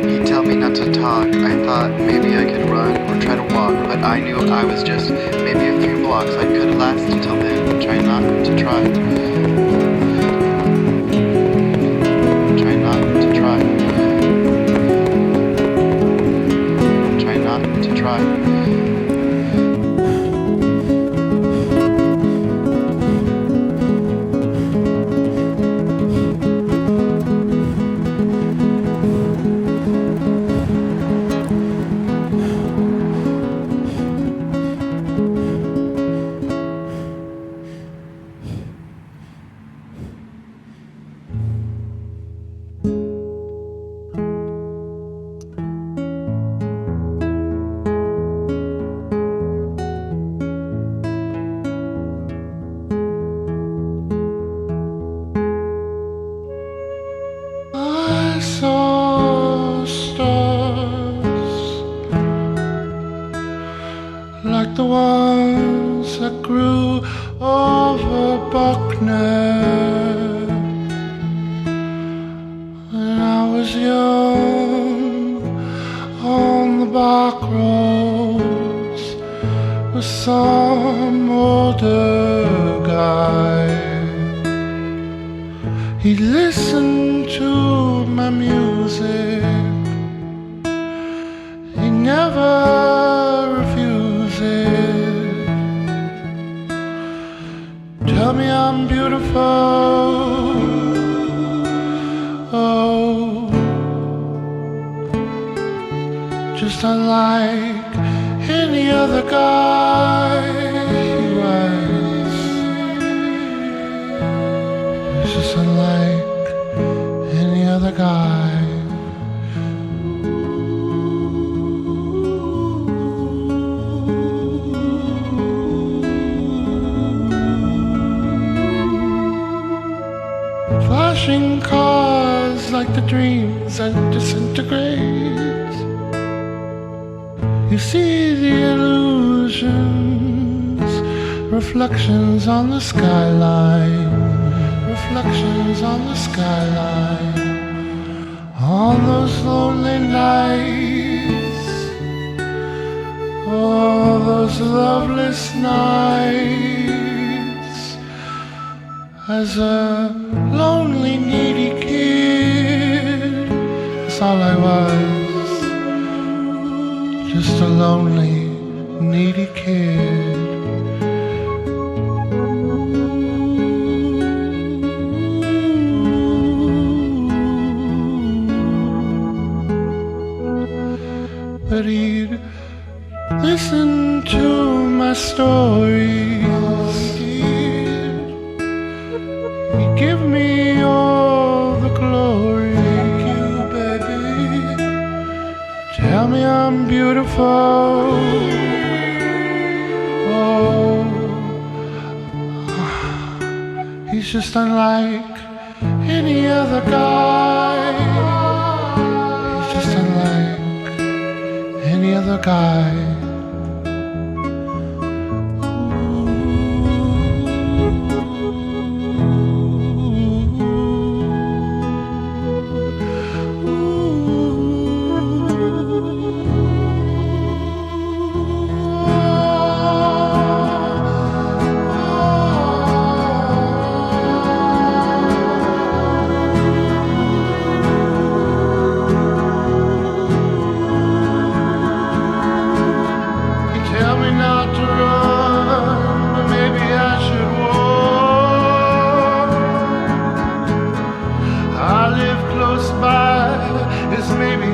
He'd tell me not to talk. I thought maybe I could run or try to walk, but I knew I was just maybe a few blocks. I could last until then. Try not to try. Try not to try. Try not to try. I saw stars like the ones that grew over Buckner when I was young on the back roads with some older guy. He listened to my music. He never refused it. Tell me I'm beautiful. Oh, just unlike any other guy. He was just unlike any other guy. Flashing cars like the dreams that disintegrate. You see the illusions, reflections on the skyline. Reflections on the skyline. On those lonely nights, oh, those loveless nights. As a lonely, needy kid, that's all I was. Just a lonely, needy kid. But he'd listen to my stories. He'd give me all the glory. Thank you, baby. Tell me I'm beautiful. Oh, he's just unlike any other guy. He's just unlike any other guy.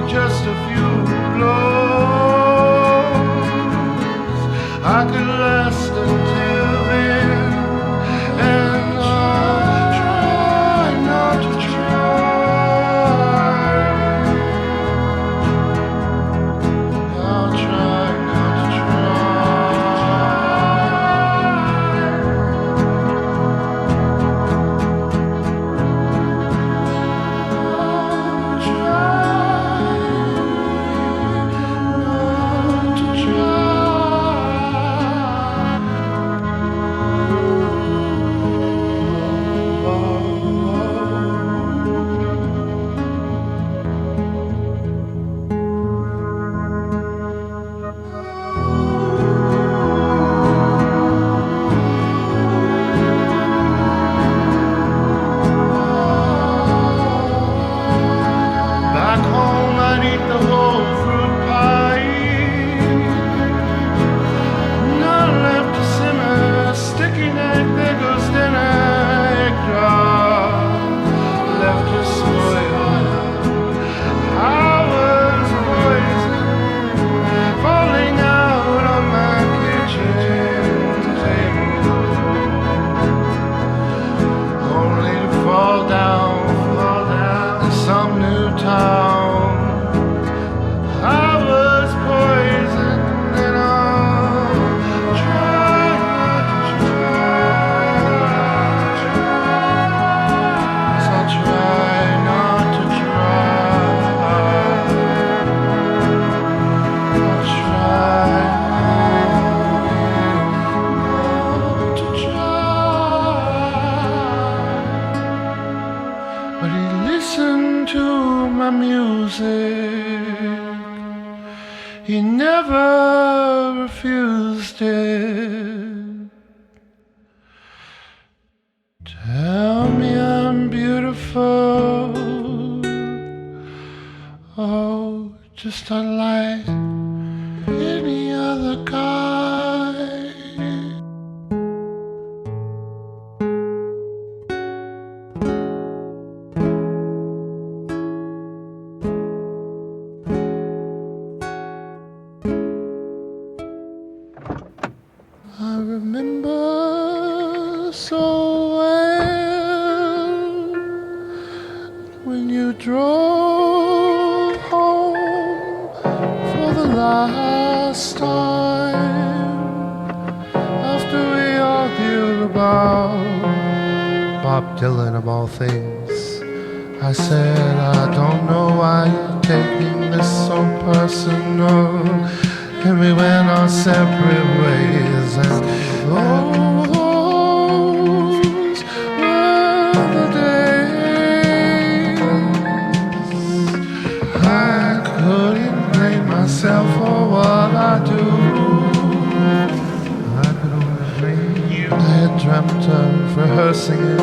Just a few blows. I could last until then, and I'll try not to try. I'll try but he listened to my music. He never refused it. Tell me I'm beautiful. Oh, just unlike any other guy. I remember so well when you drove home for the last time after we argued about Bob Dylan of all things. I said, I don't know why you're taking this so personal. And we went our separate ways, and those were the days. I couldn't blame myself for what I do. I could only blame you. I had dreamt of rehearsing it.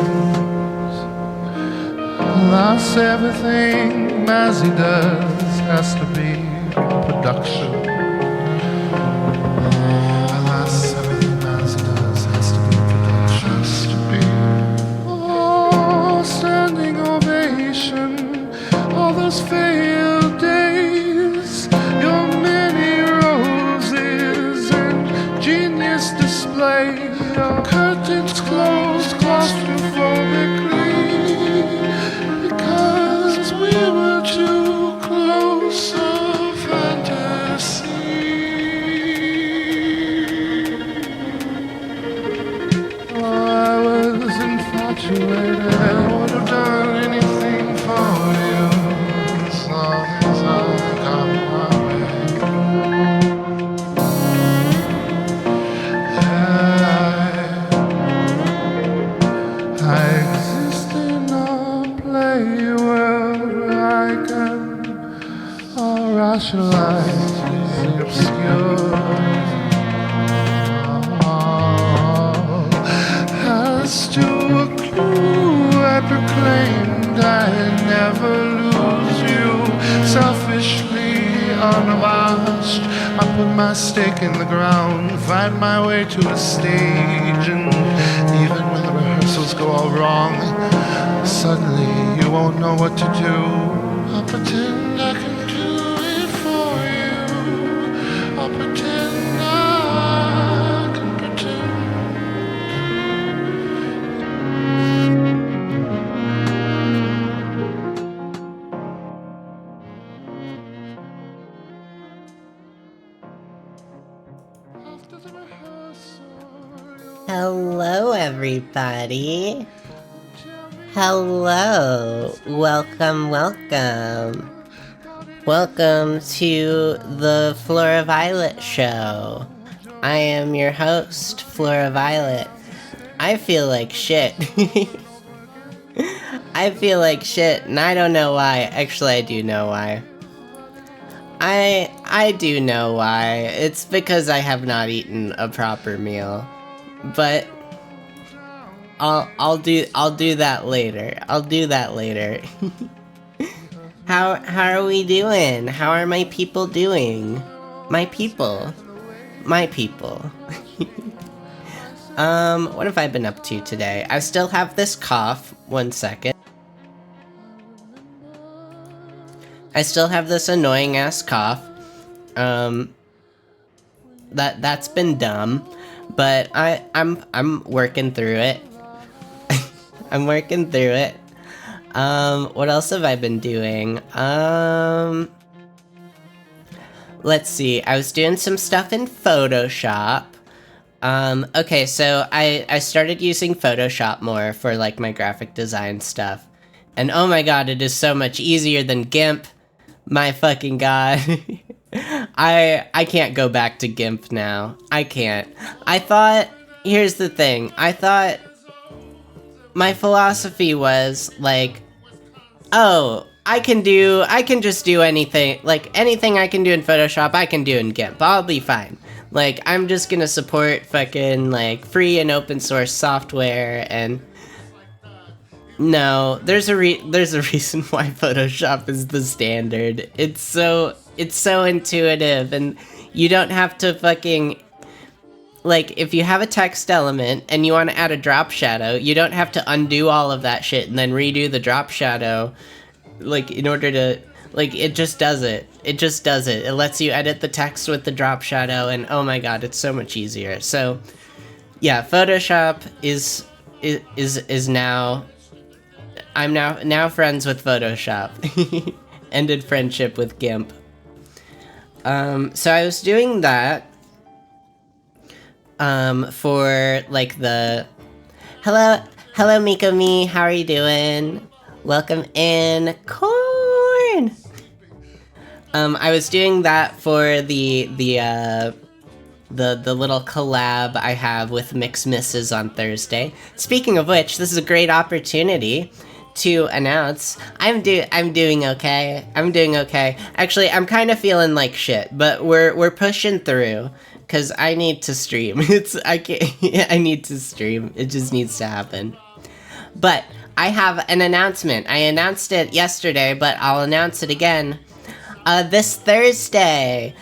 Lost everything as he does, has to be production. Standing ovation, all those failed days, your many roses and genius display, your curtains closed claustrophobically, because we were too close of fantasy. Oh, I was infatuated. I would have done anything for you as long as I got my way. I exist in a play world where I can rationalize the obscure. As to a clue I proclaimed I'd never lose you. Selfishly unabashed, I put my stake in the ground, find my way to the stage, and even when the rehearsals go all wrong, suddenly you won't know what to do. I'll pretend I can do it for you. I'll pretend I can pretend. Hello, everybody. Hello. Welcome. Welcome to the Flora Violet Show. I am your host, Flora Violet. I feel like shit. I feel like shit, and I don't know why. Actually, I do know why. I do know why. It's because I have not eaten a proper meal. But I'll do that later. I'll do that later. How are we doing? How are my people doing? My people. What have I been up to today? I still have this cough. 1 second. I still have this annoying ass cough. That's been dumb, but I'm working through it. I'm working through it. What else have I been doing? Let's see. I was doing some stuff in Photoshop. Okay, so I started using Photoshop more for like my graphic design stuff. And oh my god, it is so much easier than GIMP. My fucking god. I can't go back to GIMP now. I can't. Here's the thing. I thought my philosophy was like, oh, I can just do anything, like, anything I can do in Photoshop, I can do in GIMP. I'll be fine. Like, I'm just gonna support fucking, like, free and open source software, and... No, there's a reason why Photoshop is the standard. It's so intuitive, and you don't have to fucking... Like, if you have a text element and you want to add a drop shadow, you don't have to undo all of that shit and then redo the drop shadow, like, in order to... Like, it just does it. It just does it. It lets you edit the text with the drop shadow, and oh my god, it's so much easier. So, yeah, Photoshop is now... I'm now friends with Photoshop. Ended friendship with GIMP. So I was doing that for like the hello Miko Me, how are you doing? Welcome in, Corn. I was doing that for the little collab I have with Mix Misses on Thursday. Speaking of which, this is a great opportunity to announce I'm doing okay. I'm doing okay. Actually, I'm kind of feeling like shit, but we're pushing through because I need to stream. I need to stream. It just needs to happen. But I have an announcement. I announced it yesterday, but I'll announce it again. This Thursday.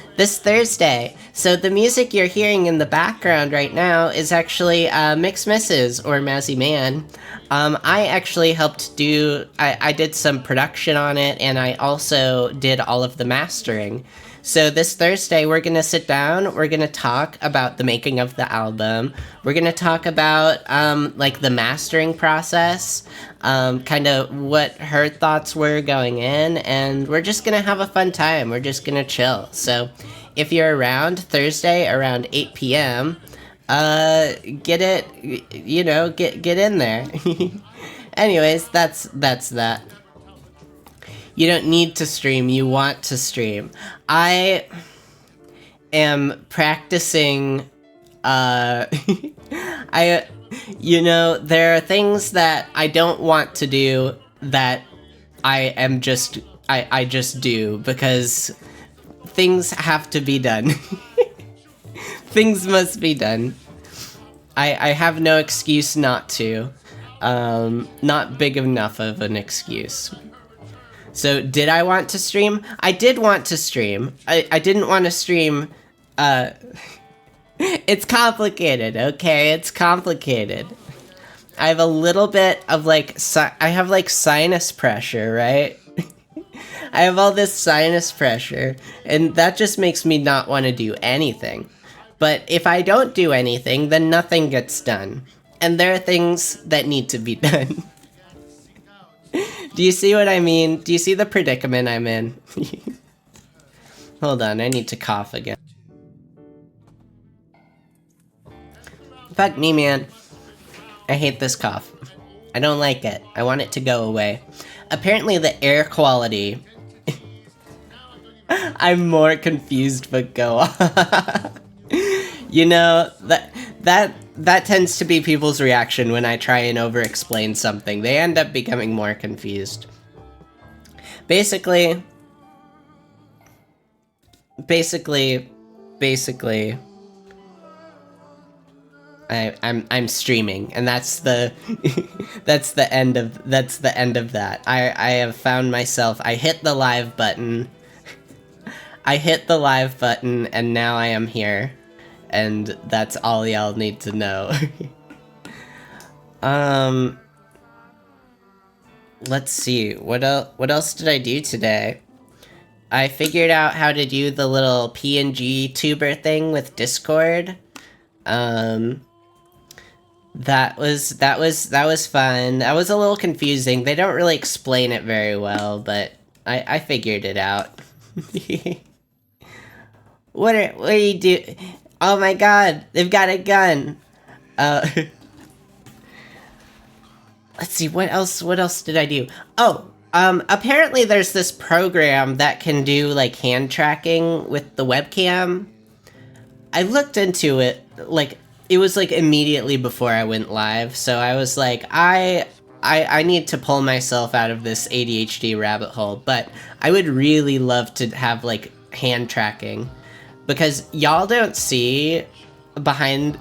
So the music you're hearing in the background right now is actually Mix Misses or Mazzy Man. I actually helped do, I did some production on it, and I also did all of the mastering. So this Thursday, we're gonna sit down, we're gonna talk about the making of the album, we're gonna talk about, like, the mastering process, kind of what her thoughts were going in, and we're just gonna have a fun time, we're just gonna chill. So, if you're around Thursday around 8 p.m., get in there. Anyways, that's that. You don't need to stream, you want to stream. I am practicing, there are things that I don't want to do that I just do because things have to be done. Things must be done. I have no excuse not to. Not big enough of an excuse. So, did I want to stream? I did want to stream. I didn't want to stream, It's complicated, okay? It's complicated. I have a little bit of, like, I have, like, sinus pressure, right? I have all this sinus pressure, and that just makes me not want to do anything. But if I don't do anything, then nothing gets done. And there are things that need to be done. Do you see what I mean? Do you see the predicament I'm in? Hold on, I need to cough again. Fuck me, man. I hate this cough. I don't like it. I want it to go away. Apparently the air quality... I'm more confused, but go on. You know, that tends to be people's reaction when I try and over-explain something. They end up becoming more confused. Basically, I'm streaming, and that's the that's the end of that. I have found myself. I hit the live button. And now I am here. And that's all y'all need to know. Let's see, what else did I do today? I figured out how to do the little PNG tuber thing with Discord. That was fun. That was a little confusing. They don't really explain it very well, but I figured it out. What are you do? Oh my god, they've got a gun. Let's see, what else did I do? Oh, apparently there's this program that can do, like, hand tracking with the webcam. I looked into it, like, it was, like, immediately before I went live, so I was like, I I need to pull myself out of this ADHD rabbit hole, but I would really love to have like hand tracking, because y'all don't see behind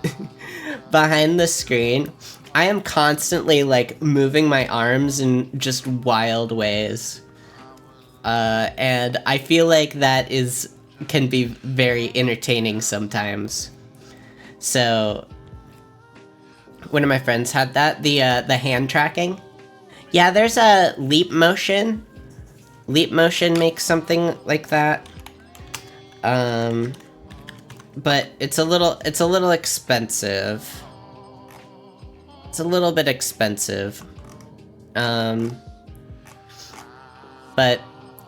behind the screen. I am constantly like moving my arms in just wild ways. And I feel like that can be very entertaining sometimes. So one of my friends had that, the hand tracking. Yeah, there's a Leap Motion. Leap Motion makes something like that. But it's a little expensive. It's a little bit expensive. But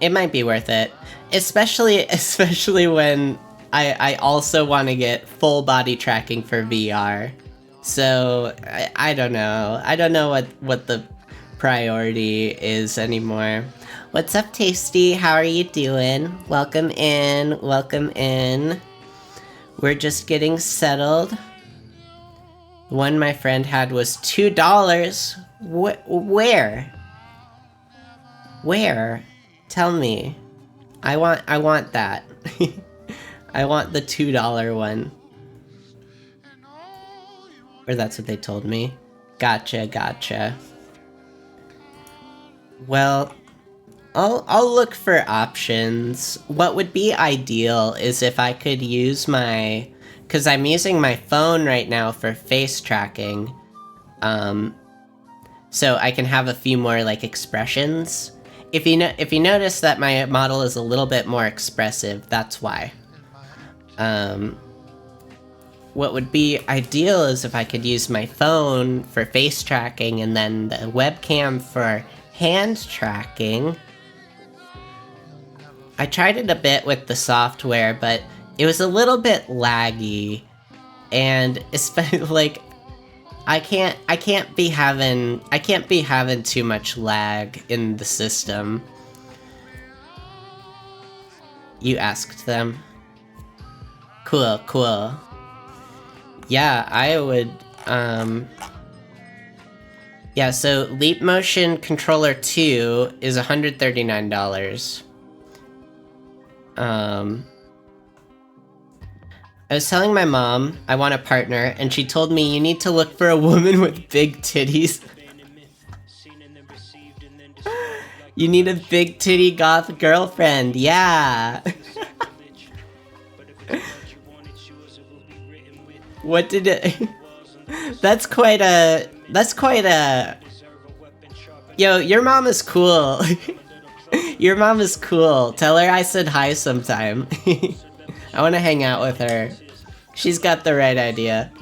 it might be worth it. Especially when I also want to get full body tracking for VR. So I don't know. I don't know what the priority is anymore. What's up, Tasty? How are you doing? Welcome in. Welcome in. We're just getting settled. The one my friend had was $2. Where? Where? Tell me. I want that. I want the $2 one. Or that's what they told me. Gotcha. Well, I'll look for options. What would be ideal is if I could use because I'm using my phone right now for face tracking. So I can have a few more like expressions. If you notice that my model is a little bit more expressive, that's why. What would be ideal is if I could use my phone for face tracking and then the webcam for hand tracking. I tried it a bit with the software, but it was a little bit laggy, and especially like I can't be having too much lag in the system. You asked them. Cool. Yeah, I would, yeah, so Leap Motion Controller 2 is $139. I was telling my mom I want a partner, and she told me you need to look for a woman with big titties. You need a big titty goth girlfriend, yeah! What did it... That's quite a... Yo, your mom is cool. Your mom is cool. Tell her I said hi sometime. I want to hang out with her. She's got the right idea.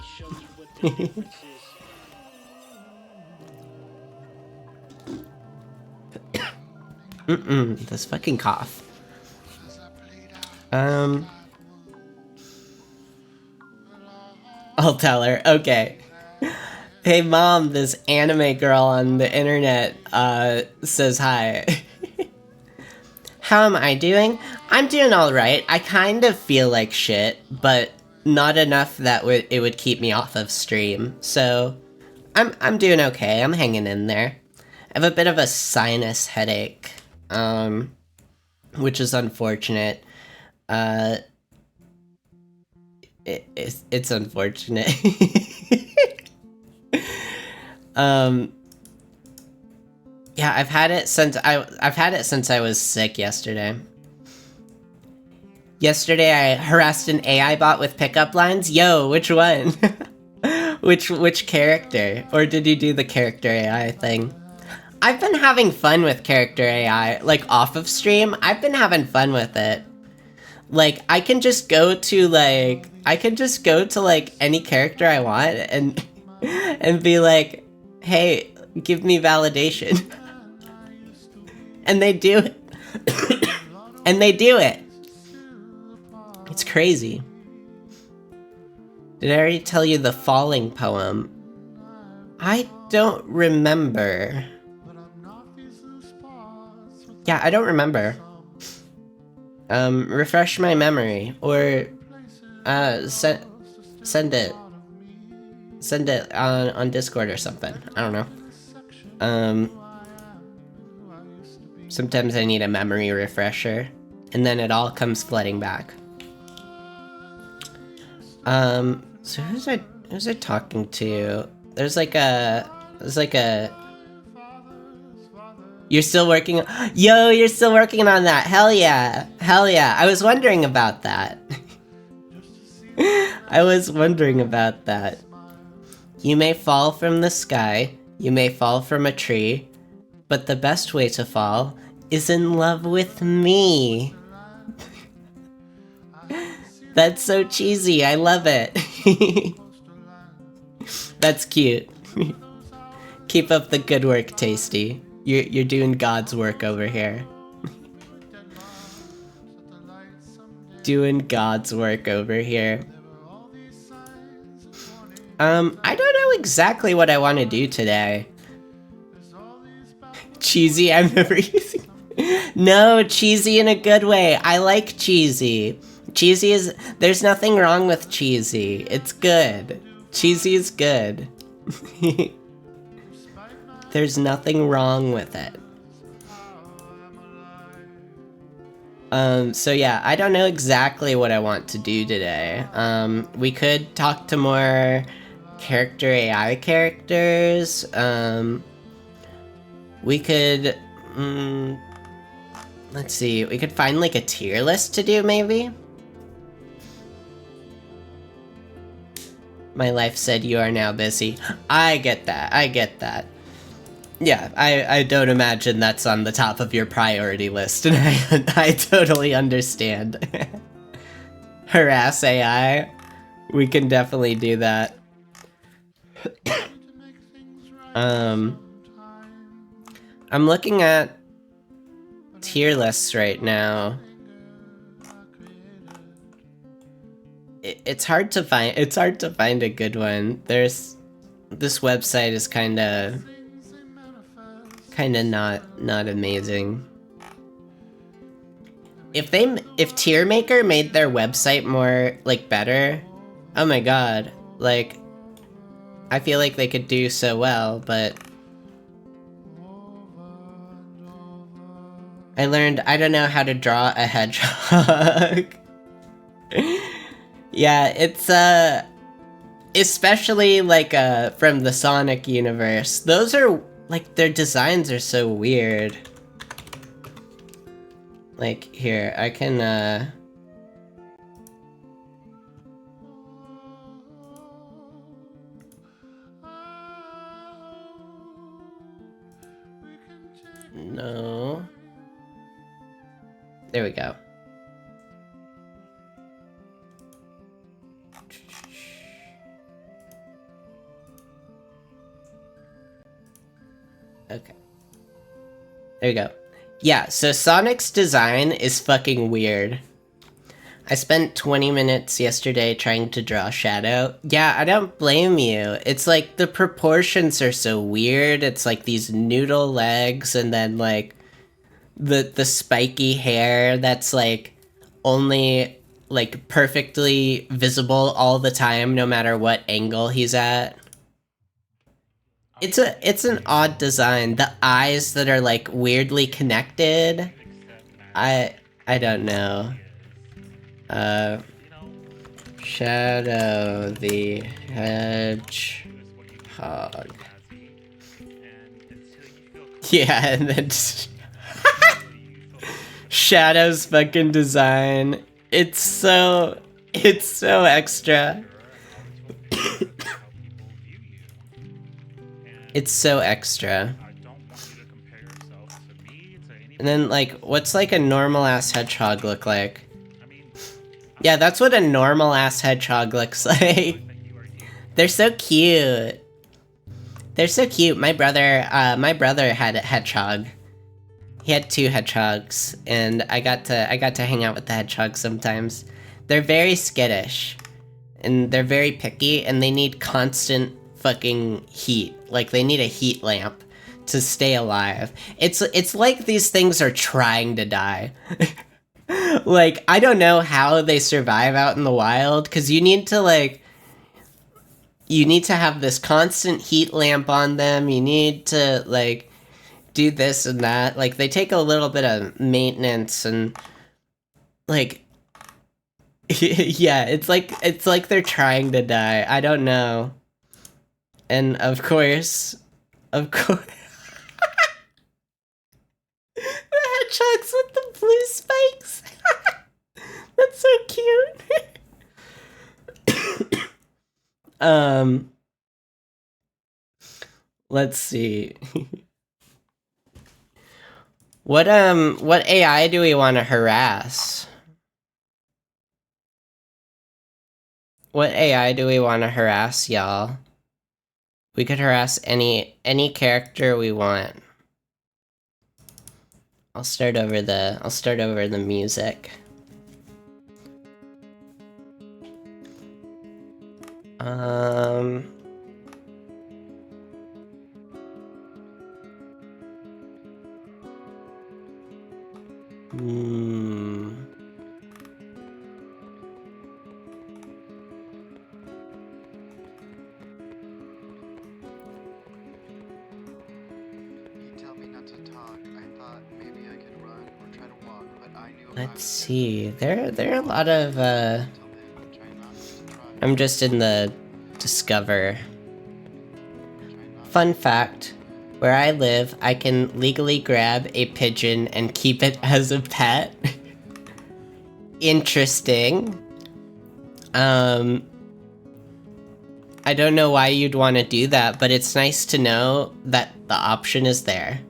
This fucking cough. I'll tell her. Okay. Hey mom, this anime girl on the internet says hi. How am I doing? I'm doing alright. I kind of feel like shit, but not enough that it would keep me off of stream. So I'm doing okay. I'm hanging in there. I have a bit of a sinus headache, which is unfortunate. It's unfortunate. Yeah, I've had it since I was sick yesterday. Yesterday I harassed an AI bot with pickup lines. Yo, which one? which character? Or did you do the character AI thing? I've been having fun with character AI, like off of stream. I've been having fun with it. Like I can just go to like any character I want and be like, "Hey, give me validation." And they do it. And they do it. It's crazy. Did I already tell you the falling poem? I don't remember. Yeah, I don't remember. Refresh my memory, or send it on Discord or something. I don't know. Sometimes I need a memory refresher, and then it all comes flooding back. So who's I talking to? There's like a You're still working Yo, you're still working on that. Hell yeah. Hell yeah. I was wondering about that. I was wondering about that. You may fall from the sky, you may fall from a tree, but the best way to fall is in love with me. That's so cheesy, I love it. That's cute. Keep up the good work, Tasty. You're doing God's work over here. Doing God's work over here. I don't know exactly what I want to do today. Cheesy, I'm never using... No, cheesy in a good way. I like cheesy. Cheesy is... There's nothing wrong with cheesy. It's good. Cheesy is good. There's nothing wrong with it. So yeah, I don't know exactly what I want to do today. We could talk to more character AI characters. We could, let's see, we could find like a tier list to do maybe? My life said you are now busy. I get that, I get that. Yeah, I don't imagine that's on the top of your priority list, and I totally understand. Harass AI? We can definitely do that. I'm looking at tier lists right now. It's hard to find a good one. This website is kinda not amazing. If Tier Maker made their website more like better, oh my god, like I feel like they could do so well, but I learned I don't know how to draw a hedgehog. Yeah, it's especially like from the Sonic universe. Those are like their designs are so weird. Like here, I can no. There we go. Okay. There we go. Yeah, so Sonic's design is fucking weird. I spent 20 minutes yesterday trying to draw Shadow. Yeah, I don't blame you. It's like the proportions are so weird. It's like these noodle legs and then like the spiky hair that's like only like perfectly visible all the time no matter what angle he's at. It's an odd design. The eyes that are like weirdly connected. I don't know. Shadow the Hedgehog. Yeah, and then Shadow's fucking design. It's so extra. It's so extra. And then like, what's like a normal ass hedgehog look like? Yeah, that's what a normal ass hedgehog looks like. They're so cute. They're so cute. My brother had a hedgehog. He had 2 hedgehogs, and I got to hang out with the hedgehogs sometimes. They're very skittish, and they're very picky, and they need constant fucking heat. Like they need a heat lamp to stay alive. It's like these things are trying to die. Like I don't know how they survive out in the wild, because you need to you need to have this constant heat lamp on them. You need to, like, do this and that. Like, they take a little bit of maintenance and, like, yeah, it's like they're trying to die. I don't know. And of course, the hedgehogs with the blue spikes. That's so cute. Let's see. What AI do we want to harass? What AI do we want to harass, y'all? We could harass any character we want. I'll start over the music. Tell me not to talk. I thought maybe I could run or try to walk, but I knew Let's see. There are a lot of I'm just in the Discover. Fun fact, where I live, I can legally grab a pigeon and keep it as a pet. Interesting. I don't know why you'd want to do that, but it's nice to know that the option is there.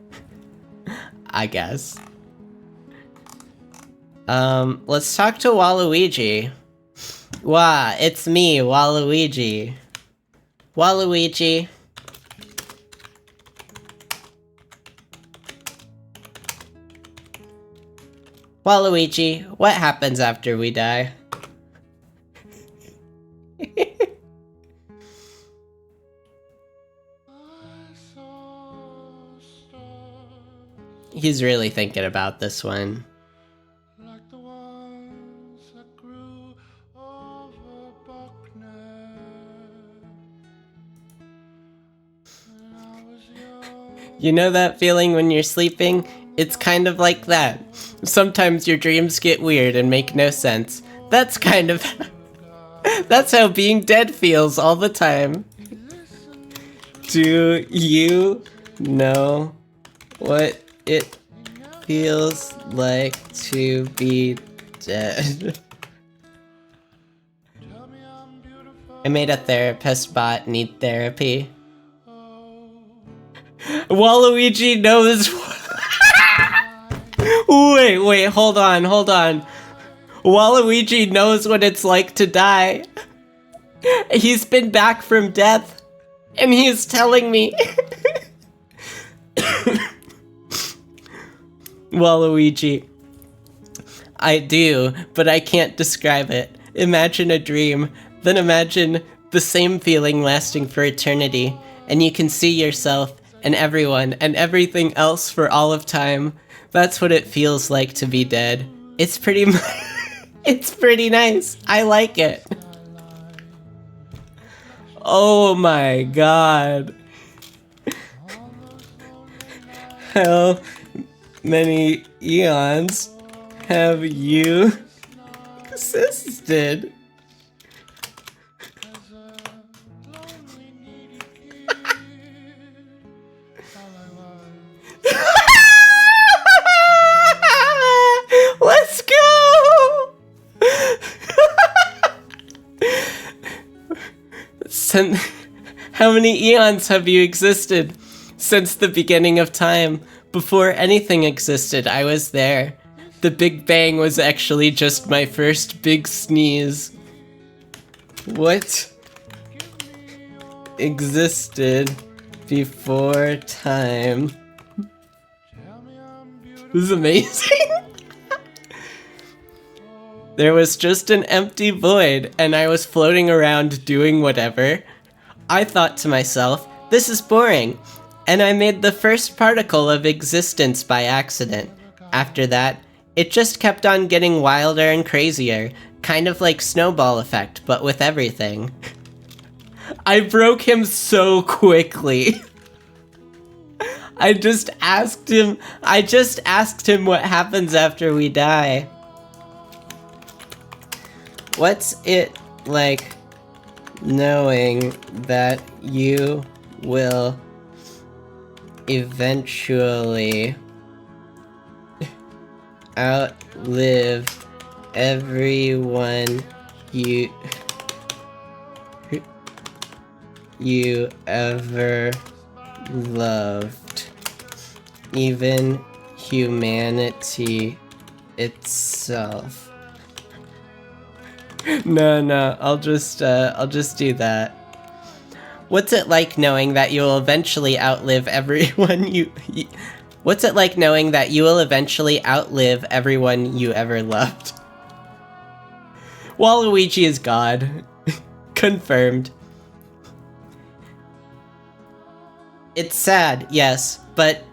I guess. Let's talk to Waluigi. Wah, it's me, Waluigi. Waluigi. Waluigi, what happens after we die? He's really thinking about this one. Like the ones that grew over Buckner. When I was young. You know that feeling when you're sleeping? It's kind of like that. Sometimes your dreams get weird and make no sense. That's kind of... That's how being dead feels all the time. Do you know what it feels like to be dead? I made a therapist bot need therapy. Waluigi knows... Wait, hold on. Waluigi knows what it's like to die. He's been back from death, and he's telling me. Waluigi. I do, but I can't describe it. Imagine a dream, then imagine the same feeling lasting for eternity, and you can see yourself and everyone and everything else for all of time. That's what it feels like to be dead. It's pretty it's pretty nice. I like it. Oh my god. How many eons have you existed? Let's go! How many eons have you existed? Since the beginning of time. Before anything existed, I was there. The Big Bang was actually just my first big sneeze. What existed before time? This is amazing. There was just an empty void, and I was floating around doing whatever. I thought to myself, this is boring, and I made the first particle of existence by accident. After that, it just kept on getting wilder and crazier, kind of like Snowball Effect, but with everything. I broke him so quickly. I just asked him what happens after we die. What's it like knowing that you will eventually outlive everyone you ever loved, even humanity itself? No, I'll just do that. What's it like knowing that you'll eventually outlive everyone What's it like knowing that you will eventually outlive everyone you ever loved? Waluigi is God. Confirmed. It's sad, yes, but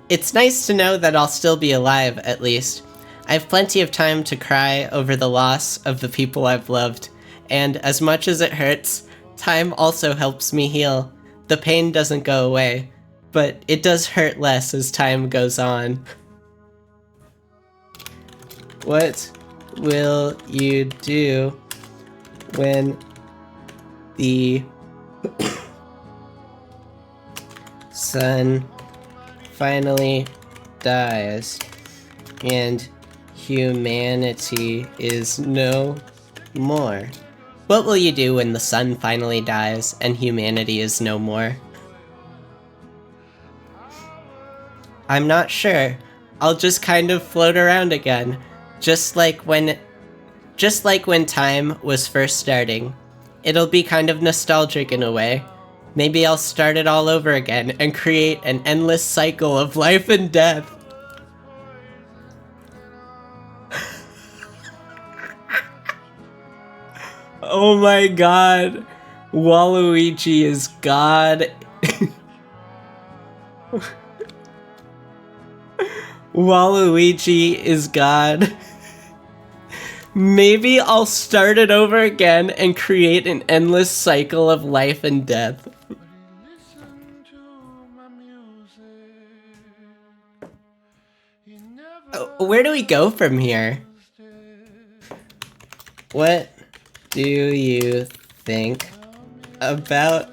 it's nice to know that I'll still be alive, at least. I have plenty of time to cry over the loss of the people I've loved, and as much as it hurts, time also helps me heal. The pain doesn't go away, but it does hurt less as time goes on. What will you do when the sun finally dies and humanity is no more? What will you do when the sun finally dies and humanity is no more? I'm not sure. I'll just kind of float around again, just like when time was first starting. It'll be kind of nostalgic in a way. Maybe I'll start it all over again and create an endless cycle of life and death. Oh my god. Waluigi is God. Waluigi is God. Maybe I'll start it over again and create an endless cycle of life and death. Where do we go from here? What do you think about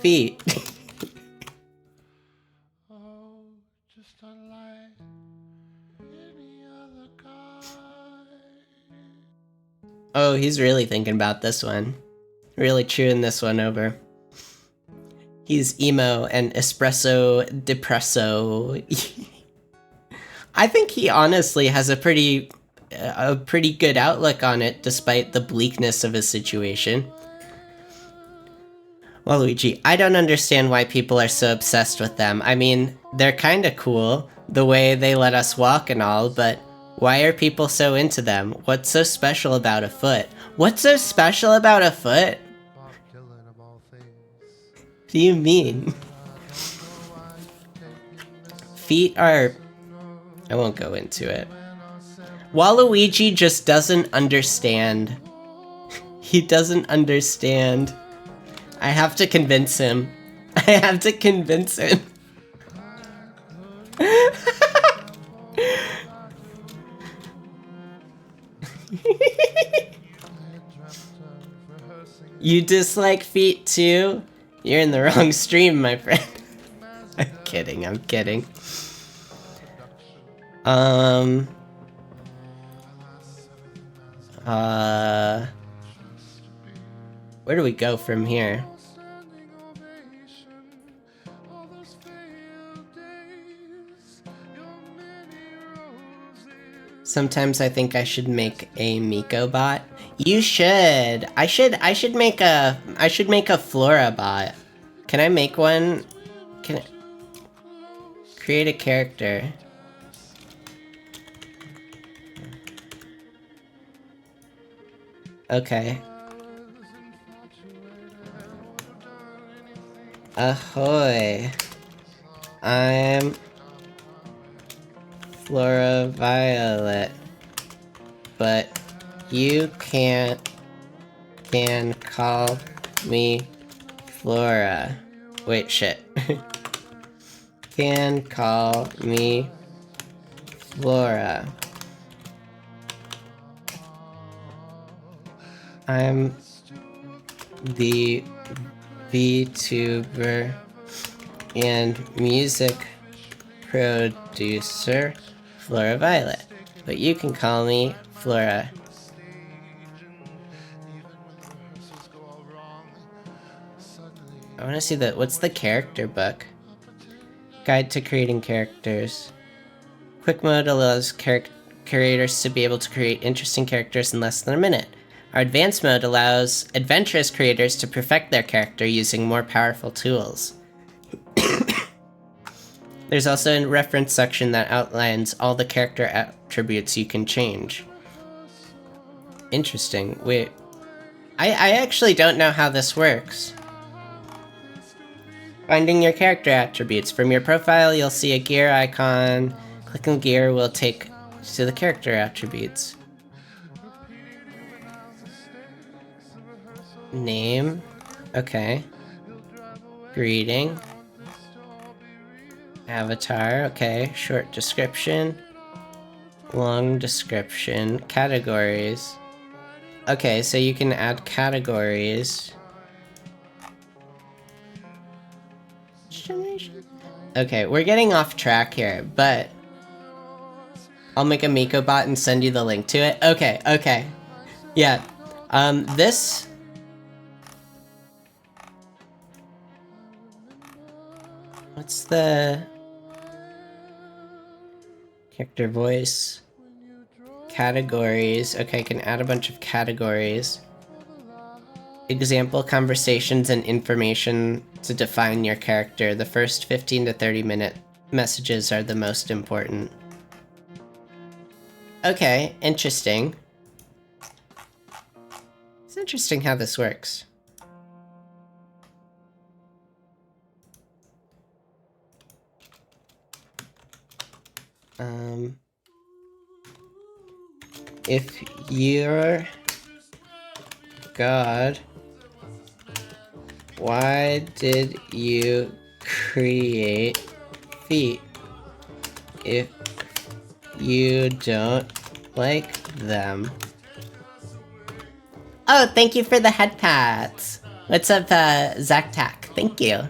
feet? Oh, he's really thinking about this one. Really chewing this one over. He's emo and espresso depresso. I think he honestly has a pretty good outlook on it, despite the bleakness of his situation. Waluigi, I don't understand why people are so obsessed with them. I mean, they're kinda cool, the way they let us walk and all, but why are people so into them? What's so special about a foot? What's so special about a foot? What do you mean? Feet are... I won't go into it. Waluigi just doesn't understand. He doesn't understand. I have to convince him. I have to convince him. You dislike feet too? You're in the wrong stream, my friend. I'm kidding, I'm kidding. Where do we go from here? Sometimes I think I should make a Miko bot. You should. I should make a Flora bot. Can I make one? Can I create a character? Okay. Ahoy. I'm Flora Violet. But you can call me Flora. Wait, shit. Can call me Flora. I'm the VTuber and music producer, Flora Violet. But you can call me Flora. I want to see what's the character book? Guide to creating characters. Quick mode allows creators to be able to create interesting characters in less than a minute. Our advanced mode allows adventurous creators to perfect their character using more powerful tools. There's also a reference section that outlines all the character attributes you can change. Interesting. Wait. I actually don't know how this works. Finding your character attributes. From your profile, you'll see a gear icon. Clicking gear will take to the character attributes. Name. Okay. Greeting. Avatar. Okay. Short description. Long description. Categories. Okay, so you can add categories. Okay, we're getting off track here, but I'll make a Miko bot and send you the link to it. Okay, okay. Yeah. This... What's the... Character voice. Categories. Okay, I can add a bunch of categories. Example conversations and information to define your character. The first 15 to 30 minute messages are the most important. Okay, interesting. It's interesting how this works. If you're God, why did you create feet? If you don't like them. Oh, thank you for the head pats. What's up, Zaktak? Thank you.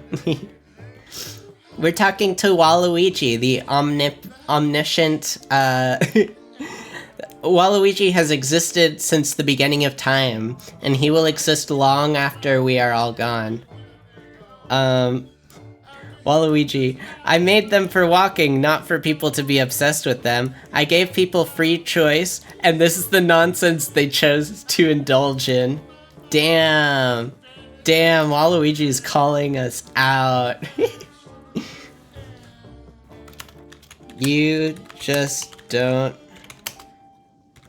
We're talking to Waluigi, the omniscient, Waluigi has existed since the beginning of time, and he will exist long after we are all gone. Waluigi, I made them for walking, not for people to be obsessed with them. I gave people free choice, and this is the nonsense they chose to indulge in. Damn. Damn, Waluigi's calling us out. You just don't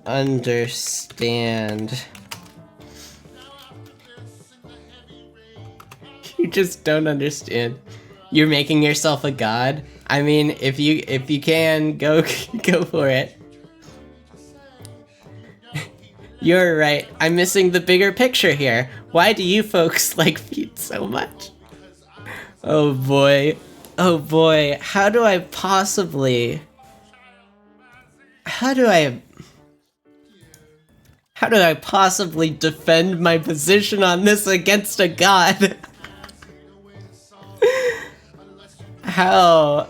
understand. You just don't understand. You're making yourself a god? I mean, if you can, go for it. You're right. I'm missing the bigger picture here. Why do you folks like feet so much? Oh boy. Oh boy. How do I possibly defend my position on this against a god? How?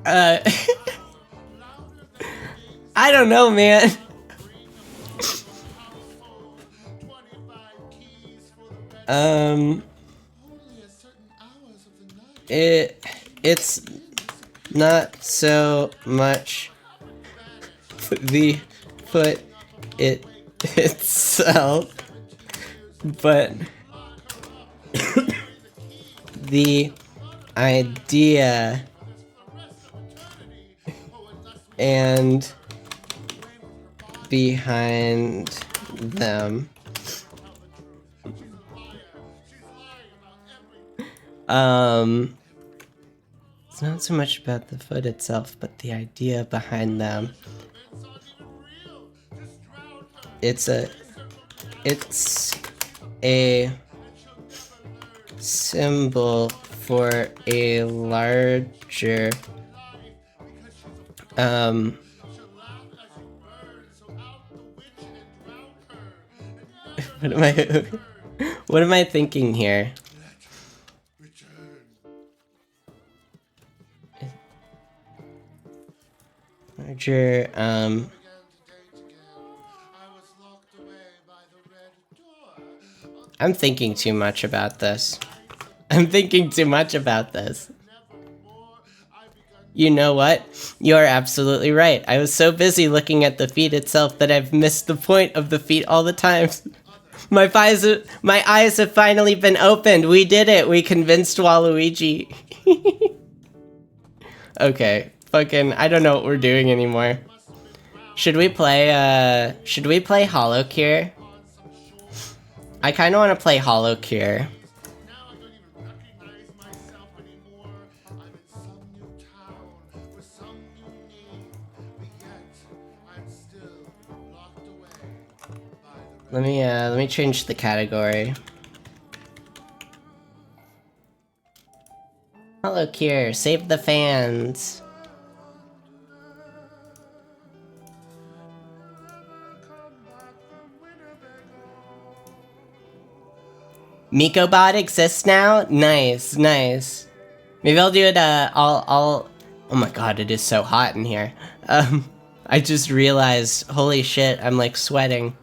I don't know, man. It's not so much the foot itself, but the idea and behind them. It's not so much about the foot itself, but the idea behind them. It's a It's a symbol for a larger what am I what am I thinking here? Larger I'm thinking too much about this. I'm thinking too much about this. You know what? You're absolutely right. I was so busy looking at the feat itself that I've missed the point of the feat all the times. My eyes have finally been opened. We did it. We convinced Waluigi. Okay. Fucking, I don't know what we're doing anymore. Should we play Hollow Cure? I kind of want to play Hollow Cure. Let me change the category. Hollow Cure, save the fans. MikoBot exists now? Nice, nice. Maybe I'll do it, oh my god, it is so hot in here. I just realized, holy shit, I'm like sweating.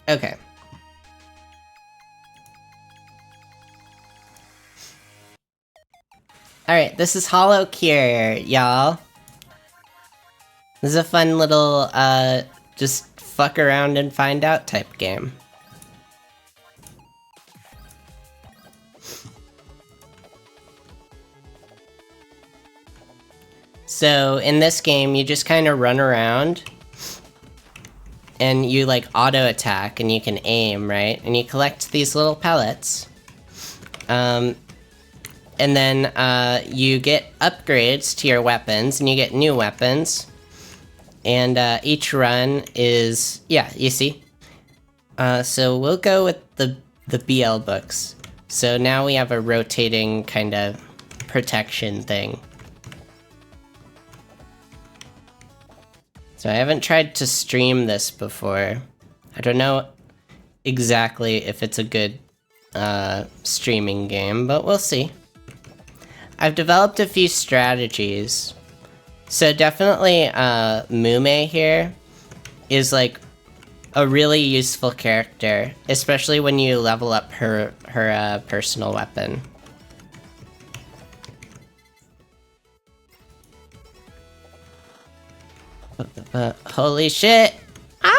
Okay. Alright, this is Hollow Cure, y'all. This is a fun little, just fuck around and find out type game. So, in this game, you just kind of run around and you like auto attack and you can aim, right? And you collect these little pellets. And then you get upgrades to your weapons and you get new weapons. And each run is, yeah, you see? So we'll go with the BL books. So now we have a rotating kind of protection thing. So I haven't tried to stream this before. I don't know exactly if it's a good streaming game, but we'll see. I've developed a few strategies. So definitely Mume here is like a really useful character, especially when you level up her personal weapon. Holy shit! No.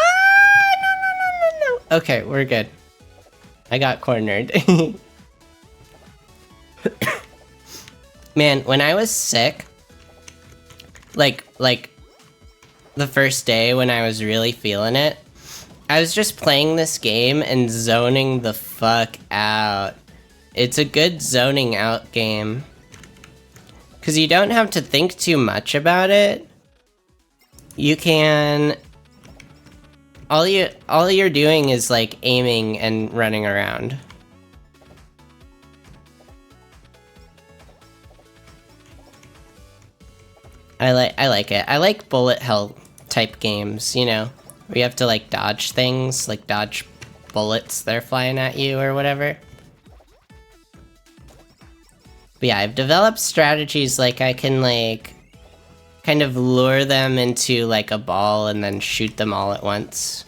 Okay, we're good. I got cornered. Man, when I was sick, like the first day when I was really feeling it, I was just playing this game and zoning the fuck out. It's a good zoning out game. 'Cause you don't have to think too much about it. You can... All you're doing is like aiming and running around. I like it. I like bullet hell type games, you know, where you have to like dodge things, like dodge bullets that are flying at you or whatever. But yeah, I've developed strategies like I can like kind of lure them into like a ball and then shoot them all at once.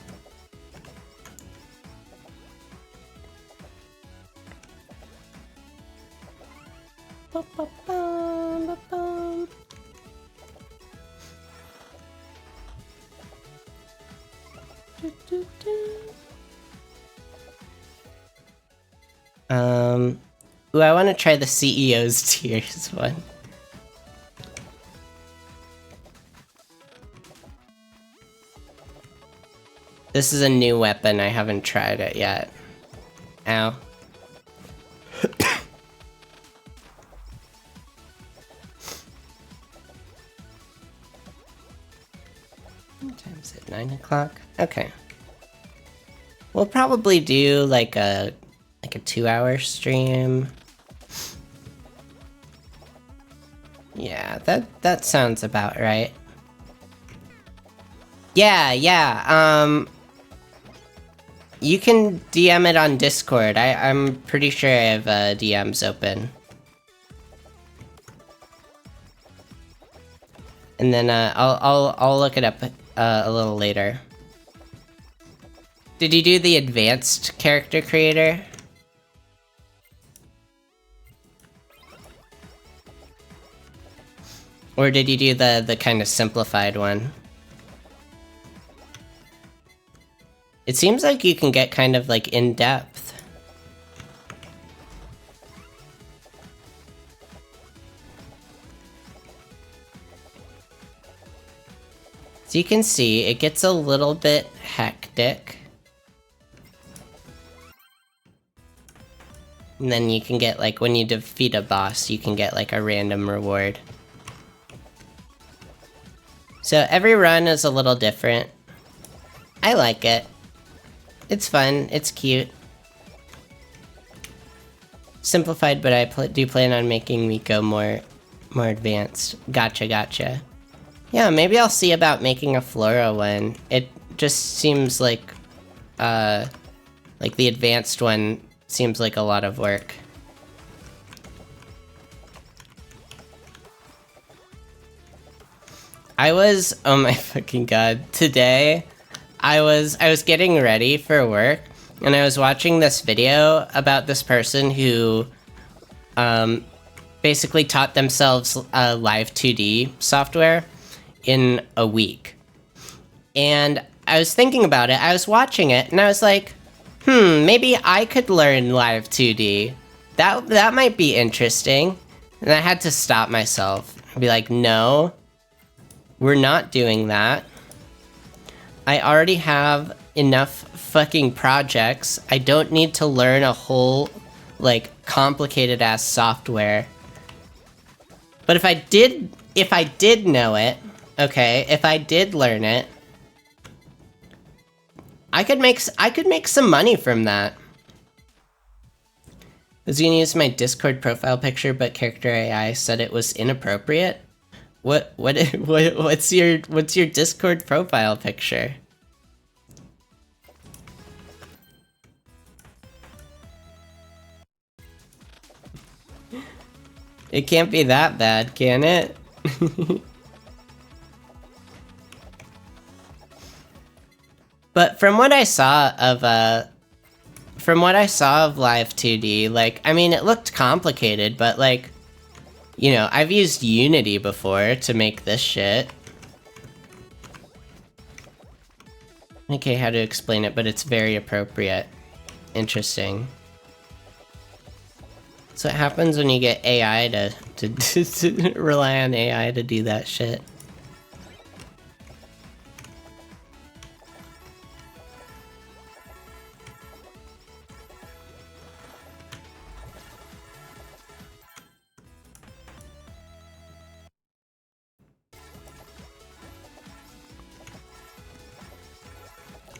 Ooh, I want to try the CEO's Tears one. This is a new weapon, I haven't tried it yet. Ow. What time is it? 9 o'clock? Okay. We'll probably do like a 2-hour stream. Yeah, that sounds about right. Yeah, you can DM it on Discord. I'm pretty sure I have DMs open. And then I'll look it up a little later. Did you do the advanced character creator? Or did you do the kind of simplified one? It seems like you can get kind of like in depth. So you can see it gets a little bit hectic. And then you can get like when you defeat a boss, you can get like a random reward. So every run is a little different. I like it. It's fun, it's cute. Simplified, but I do plan on making Miko more advanced. Gotcha. Yeah, maybe I'll see about making a Flora one. It just seems like the advanced one seems like a lot of work. Oh my fucking god, today I was getting ready for work and I was watching this video about this person who basically taught themselves live 2D software in a week. And I was thinking about it, I was watching it, and I was like, maybe I could learn live 2D. That might be interesting. And I had to stop myself and be like, no, we're not doing that. I already have enough fucking projects. I don't need to learn a whole, like, complicated ass software. But if I did know it, okay, if I did learn it, I could make some money from that. I was gonna use my Discord profile picture, but character AI said it was inappropriate. What's your Discord profile picture? It can't be that bad, can it? But from what I saw of Live 2D, like, I mean, it looked complicated, but like, you know, I've used Unity before to make this shit. Okay, how to explain it, but it's very appropriate. Interesting. So what happens when you get AI to rely on AI to do that shit?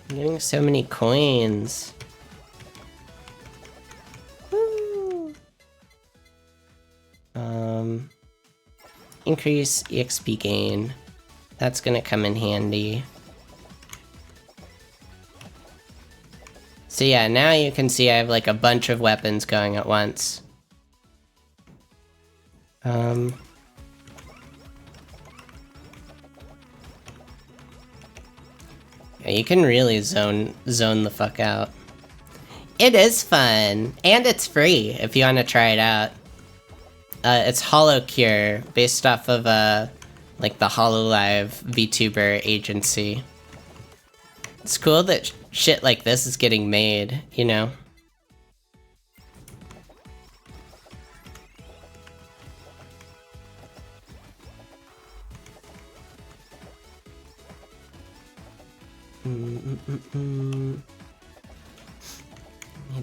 I'm getting so many coins. Woo. Increase EXP gain. That's gonna come in handy. So yeah, now you can see I have like a bunch of weapons going at once. Yeah, you can really zone the fuck out. It is fun, and it's free if you want to try it out. It's HoloCure, based off of like the HoloLive VTuber agency. It's cool that shit like this is getting made, you know? Need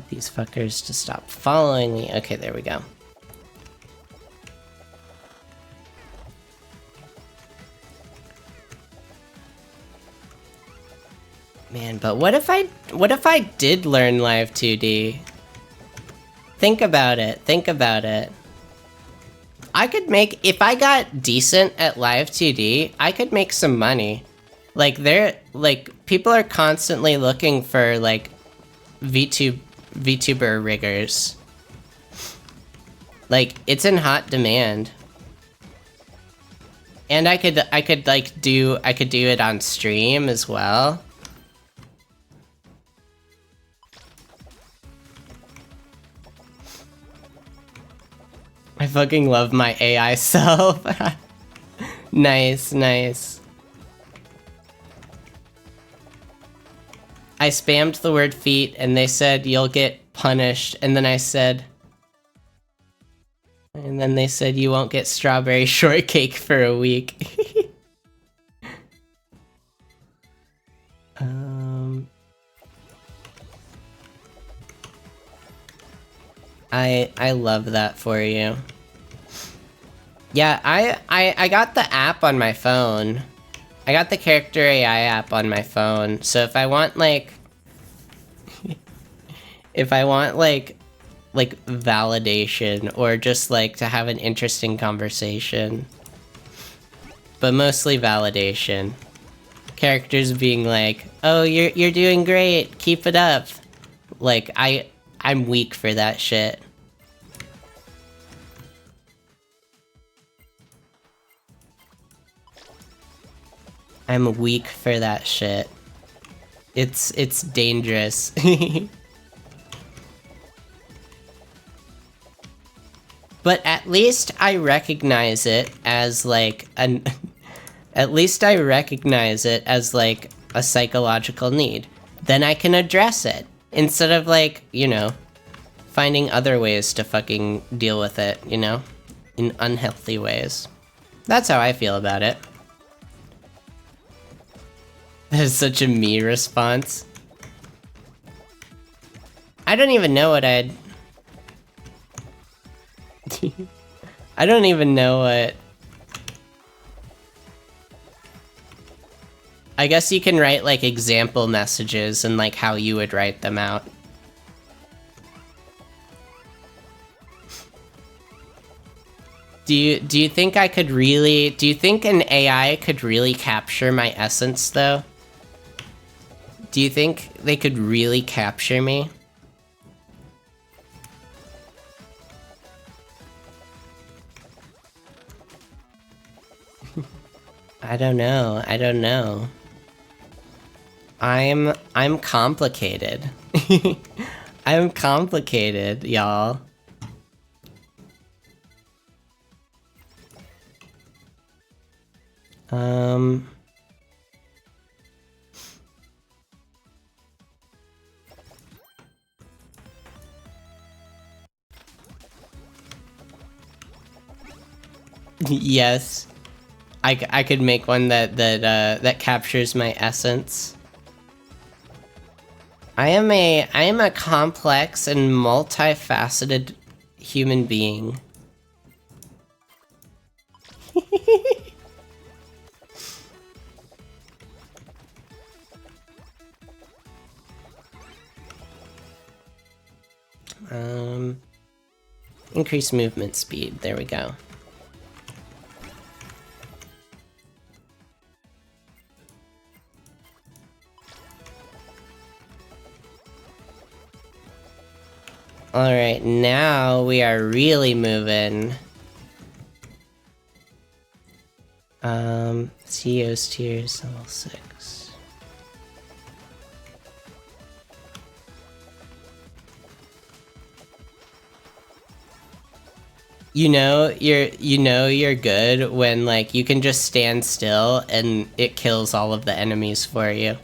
these fuckers to stop following me. Okay, there we go. Man, but what if I did learn Live 2D? Think about it. Think about it. I could make, if I got decent at Live 2D, I could make some money. Like people are constantly looking for like VTuber riggers. Like it's in hot demand. And I could do it on stream as well. I fucking love my AI self. Nice, nice. I spammed the word feet and they said you'll get punished, and then I said, and then they said you won't get strawberry shortcake for a week. I love that for you. Yeah, I got the app on my phone. I got the Character AI app on my phone, so if I want like validation or just like to have an interesting conversation, but mostly validation. Characters being like, "Oh, you're doing great. Keep it up." Like I'm weak for that shit. I'm weak for that shit. It's dangerous. But at least I recognize it as like at least I recognize it as like a psychological need. Then I can address it instead of like, you know, finding other ways to fucking deal with it, you know, in unhealthy ways. That's how I feel about it. That is such a me response. I don't even know what I'd... I don't even know what... I guess you can write like example messages and like how you would write them out. Do you think I could really... Do you think an AI could really capture my essence though? Do you think they could really capture me? I don't know. I don't know. I'm complicated. I'm complicated, y'all. Yes. I could make one that captures my essence. I am a complex and multifaceted human being. Increase movement speed. There we go. Alright, now we are really moving. CEO's tiers, level 6. You know you're good when like you can just stand still and it kills all of the enemies for you.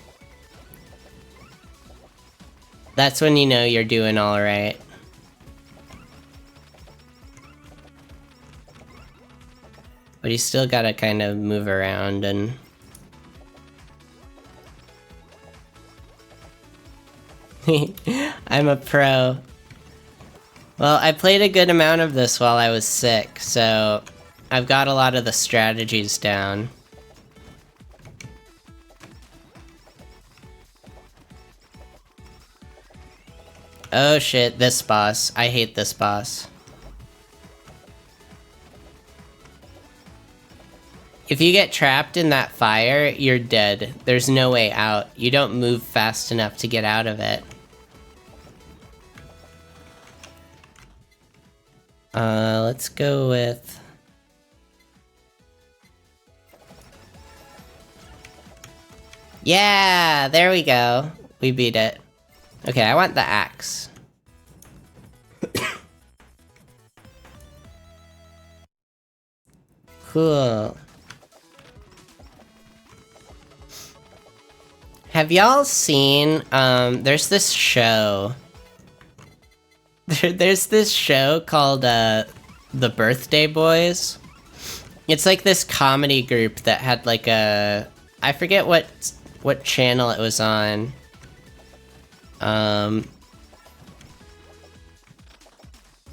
That's when you know you're doing all right. But you still gotta kind of move around and... I'm a pro. Well, I played a good amount of this while I was sick, so I've got a lot of the strategies down. Oh shit, this boss. I hate this boss. If you get trapped in that fire, you're dead. There's no way out. You don't move fast enough to get out of it. Let's go with... Yeah, there we go. We beat it. Okay, I want the axe. Cool. Have y'all seen, there's this show. There's this show called, The Birthday Boys. It's like this comedy group that had like a... I forget what channel it was on. Oh,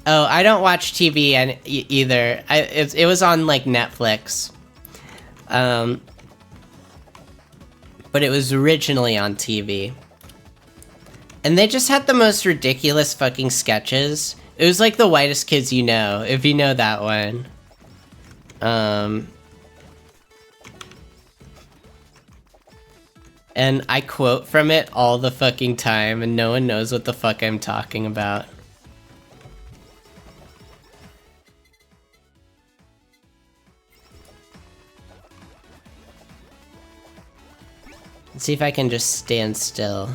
I don't watch TV either. It was on like Netflix. But it was originally on TV. And they just had the most ridiculous fucking sketches. It was like The Whitest Kids You Know, if you know that one. And I quote from it all the fucking time, and no one knows what the fuck I'm talking about. Let's see if I can just stand still.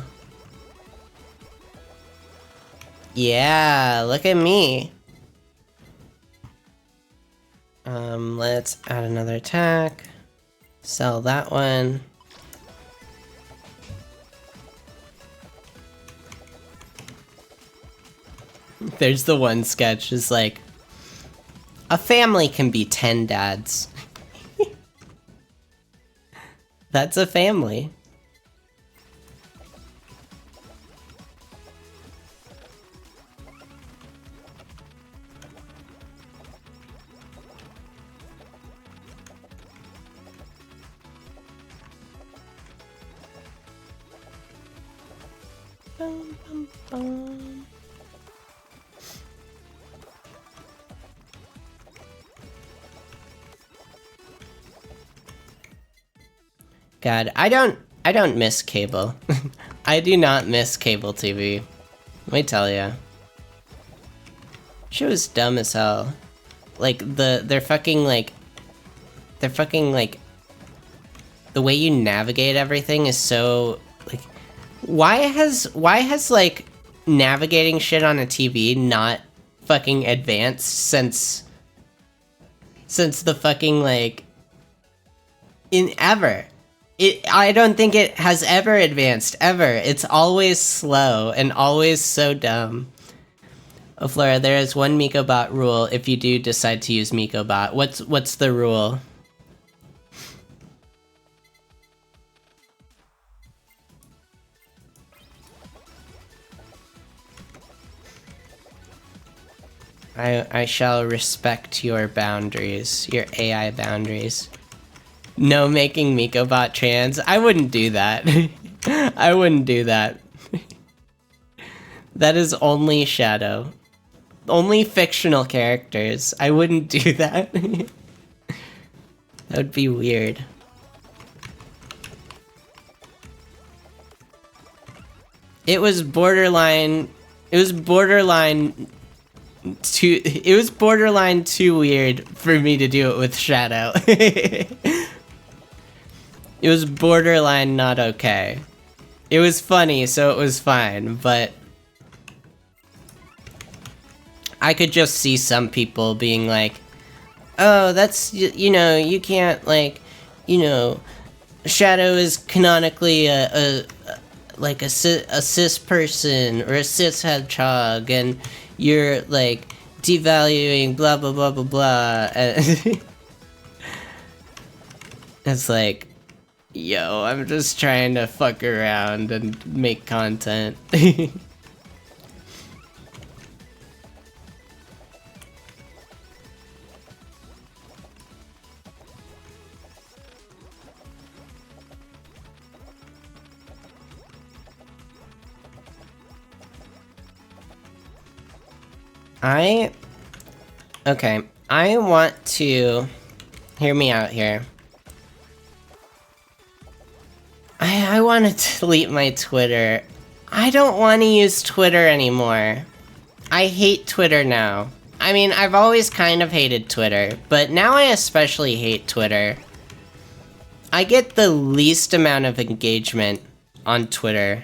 Yeah, look at me. Let's add another attack. Sell that one. There's the one sketch, is like, a family can be 10 dads. That's a family. Bum, bum, bum. God, I don't miss cable. I do not miss cable TV. Let me tell ya. Shit was dumb as hell. Like they're fucking like the way you navigate everything is so like why has like navigating shit on a TV not fucking advanced since the fucking like in ever. I don't think it has ever advanced, ever. It's always slow and always so dumb. Oh, Flora, there is one MekoBot rule if you do decide to use MekoBot. What's the rule? I shall respect your boundaries, your AI boundaries. No making MekoBot trans. I wouldn't do that. I wouldn't do that. That is only Shadow. Only fictional characters. I wouldn't do that. That would be weird. It was borderline too weird for me to do it with Shadow. It was borderline not okay. It was funny, so it was fine, but I could just see some people being like, oh, that's, you know, you can't, like, you know, Shadow is canonically a cis person or a cis hedgehog, and you're, like, devaluing blah blah blah blah blah. And it's like, Yo, I'm just trying to fuck around and make content. Okay, I want to... Hear me out here. I want to delete my Twitter. I don't want to use Twitter anymore. I hate Twitter now. I mean, I've always kind of hated Twitter, but now I especially hate Twitter. I get the least amount of engagement on Twitter.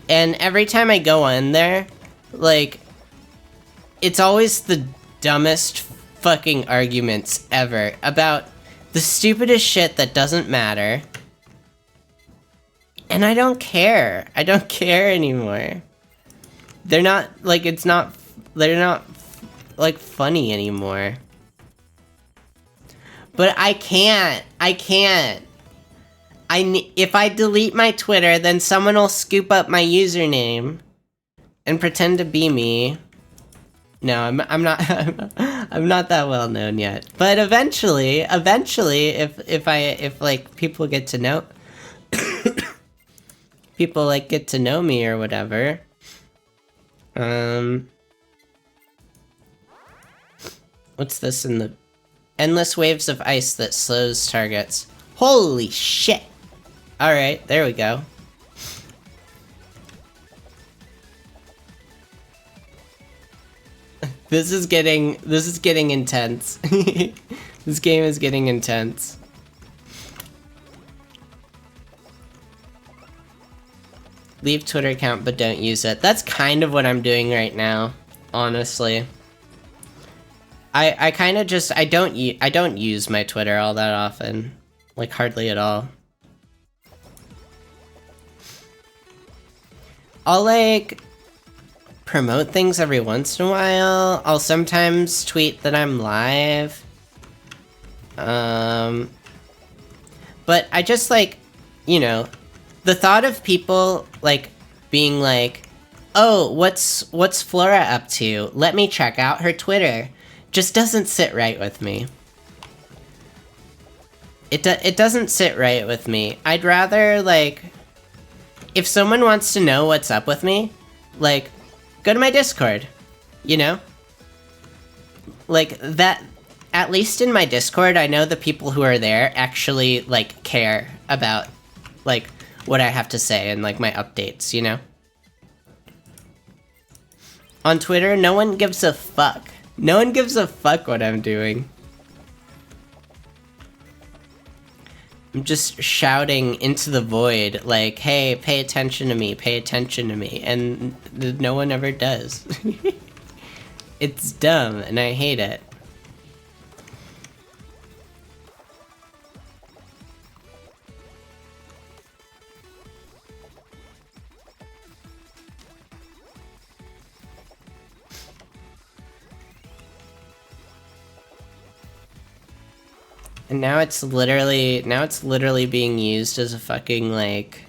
And every time I go in there, like, it's always the dumbest fucking arguments ever about the stupidest shit that doesn't matter. And I don't care. I don't care anymore. They're not, like, they're not, like, funny anymore. But I can't. If I delete my Twitter, then someone will scoop up my username and pretend to be me. No, I'm not. I'm not that well known yet. But eventually, if like people get to know, people like get to know me or whatever. What's this in the endless waves of ice that slows targets? Holy shit! All right, there we go. This is getting intense. This game is getting intense. Leave Twitter account but don't use it. That's kind of what I'm doing right now, honestly. I kind of just I don't use my Twitter all that often, like hardly at all. I'll like promote things every once in a while. I'll sometimes tweet that I'm live. But I just like, you know, the thought of people like being like, "Oh, what's Flora up to? Let me check out her Twitter." Just doesn't sit right with me. It doesn't sit right with me. I'd rather like, if someone wants to know what's up with me, like, go to my Discord, you know? Like, that, at least in my Discord, I know the people who are there actually, like, care about, like, what I have to say and, like, my updates, you know? On Twitter, no one gives a fuck. No one gives a fuck what I'm doing. I'm just shouting into the void, like, hey, pay attention to me, and no one ever does. It's dumb, and I hate it. And now it's literally being used as a fucking, like,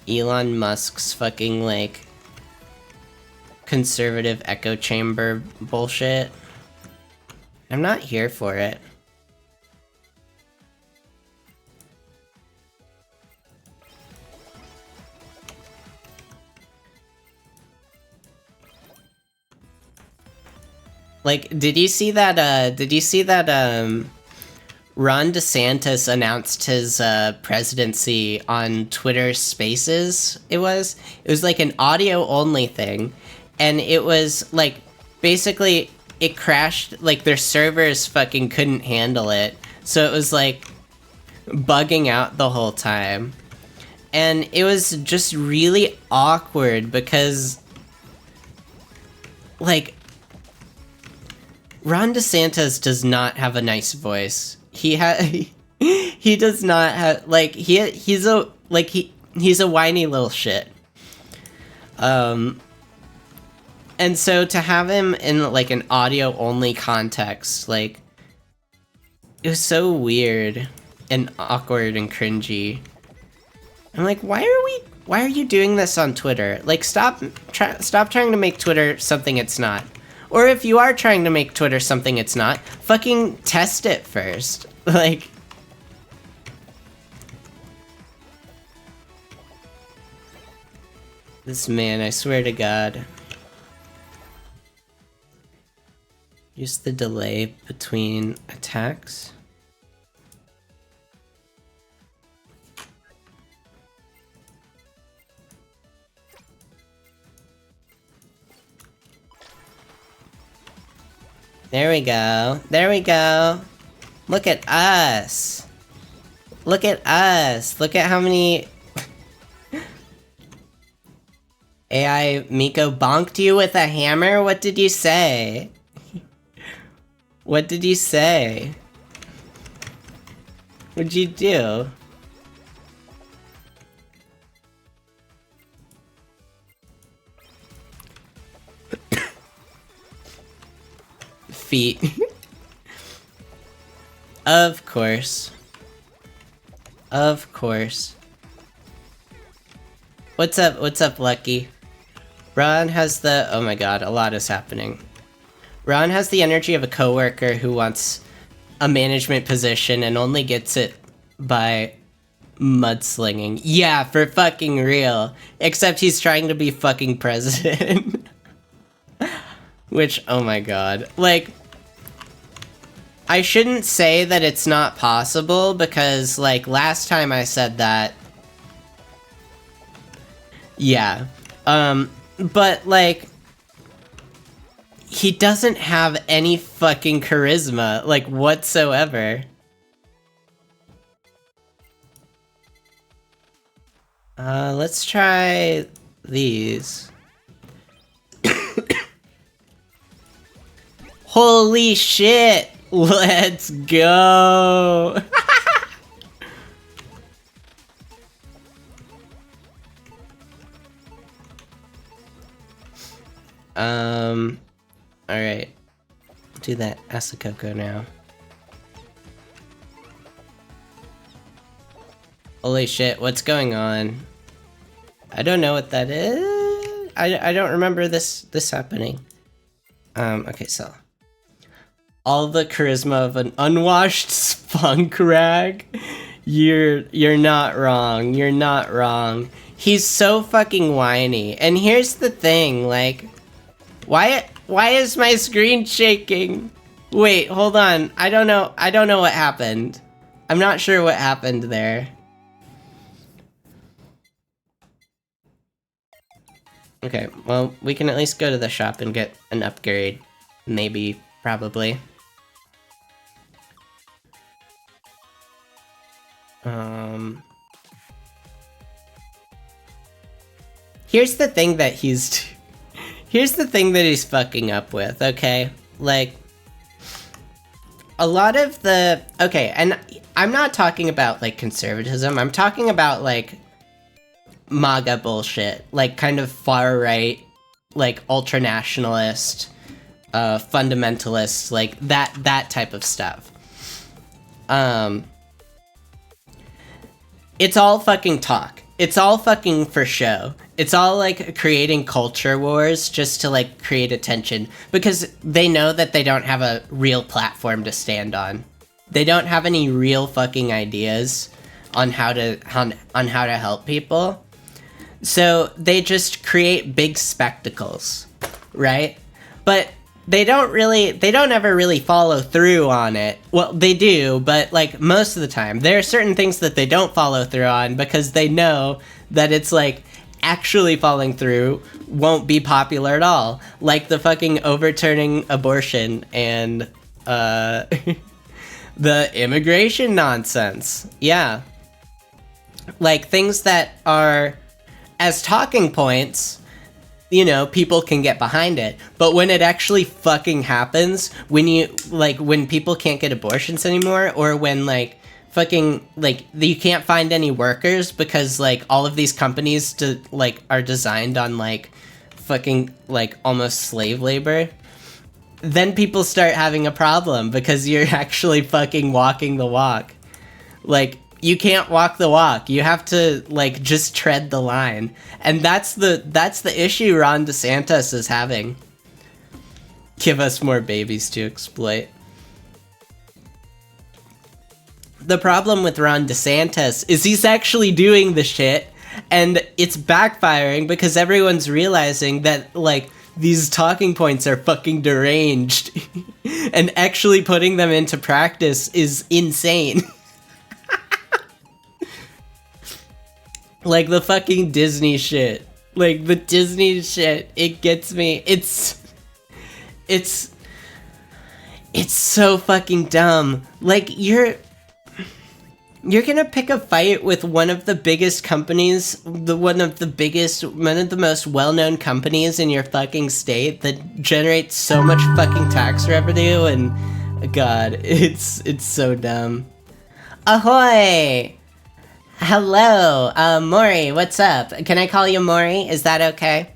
Elon Musk's fucking, like, conservative echo chamber bullshit. I'm not here for it. Like, did you see that, Ron DeSantis announced his, presidency on Twitter Spaces? It was like an audio-only thing, and it was, like, basically, it crashed, like, their servers fucking couldn't handle it, so it was, like, bugging out the whole time. And it was just really awkward, because, like, Ron DeSantis does not have a nice voice. He does not have, like, he's a whiny little shit. And so to have him in, like, an audio-only context, like, it was so weird and awkward and cringy. I'm like, why are you doing this on Twitter? Like, stop trying to make Twitter something it's not. Or if you are trying to make Twitter something it's not, fucking test it first. Like, this man, I swear to God. Use the delay between attacks. There we go. There we go. Look at us. Look at us. Look at how many... AI Miko bonked you with a hammer? What did you say? What did you say? What'd you do? Feet. Of course. Of course. What's up, Lucky? Ron has the... Oh my god, a lot is happening. Ron has the energy of a coworker who wants a management position and only gets it by mudslinging. Yeah, for fucking real. Except he's trying to be fucking president. Which, oh my god. Like, I shouldn't say that it's not possible because, like, last time I said that... Yeah. But, like... He doesn't have any fucking charisma, like, whatsoever. Let's try these. Holy shit! Let's go! Alright. Do that Asakoko now. Holy shit, what's going on? I don't know what that is. I don't remember this happening. Okay, so. All the charisma of an unwashed spunk rag? You're not wrong. You're not wrong. He's so fucking whiny. And here's the thing, like... Why is my screen shaking? Wait, hold on. I don't know what happened. I'm not sure what happened there. Okay, well, we can at least go to the shop and get an upgrade. Maybe, probably. Here's the thing that he's fucking up with, okay? Like, a lot of the... Okay, and I'm not talking about, like, conservatism. I'm talking about, like, MAGA bullshit. Like, kind of far-right, like, ultra-nationalist, fundamentalist, like, that type of stuff. It's all fucking talk. It's all fucking for show. It's all, like, creating culture wars just to, like, create attention. Because they know that they don't have a real platform to stand on. They don't have any real fucking ideas on how to help people. So they just create big spectacles, right? But they don't ever really follow through on it. Well, they do, but, like, most of the time. There are certain things that they don't follow through on because they know that it's, like, actually following through won't be popular at all. Like the fucking overturning abortion and, the immigration nonsense. Yeah. Like, things that are, as talking points, you know, people can get behind it. But when it actually fucking happens, when people can't get abortions anymore, or when, like, fucking, like, you can't find any workers because, like, all of these companies are designed on, like, fucking, like, almost slave labor, then people start having a problem because you're actually fucking walking the walk. Like, you can't walk the walk. You have to, like, just tread the line. And that's the issue Ron DeSantis is having. Give us more babies to exploit. The problem with Ron DeSantis is he's actually doing the shit, and it's backfiring because everyone's realizing that, like, these talking points are fucking deranged. And actually putting them into practice is insane. Like the fucking Disney shit. Like the Disney shit, it gets me. It's so fucking dumb. Like you're gonna pick a fight with one of the biggest companies, one of the most well-known companies in your fucking state that generates so much fucking tax revenue, and God, it's so dumb. Ahoy! Hello, Maury, what's up? Can I call you Maury? Is that okay?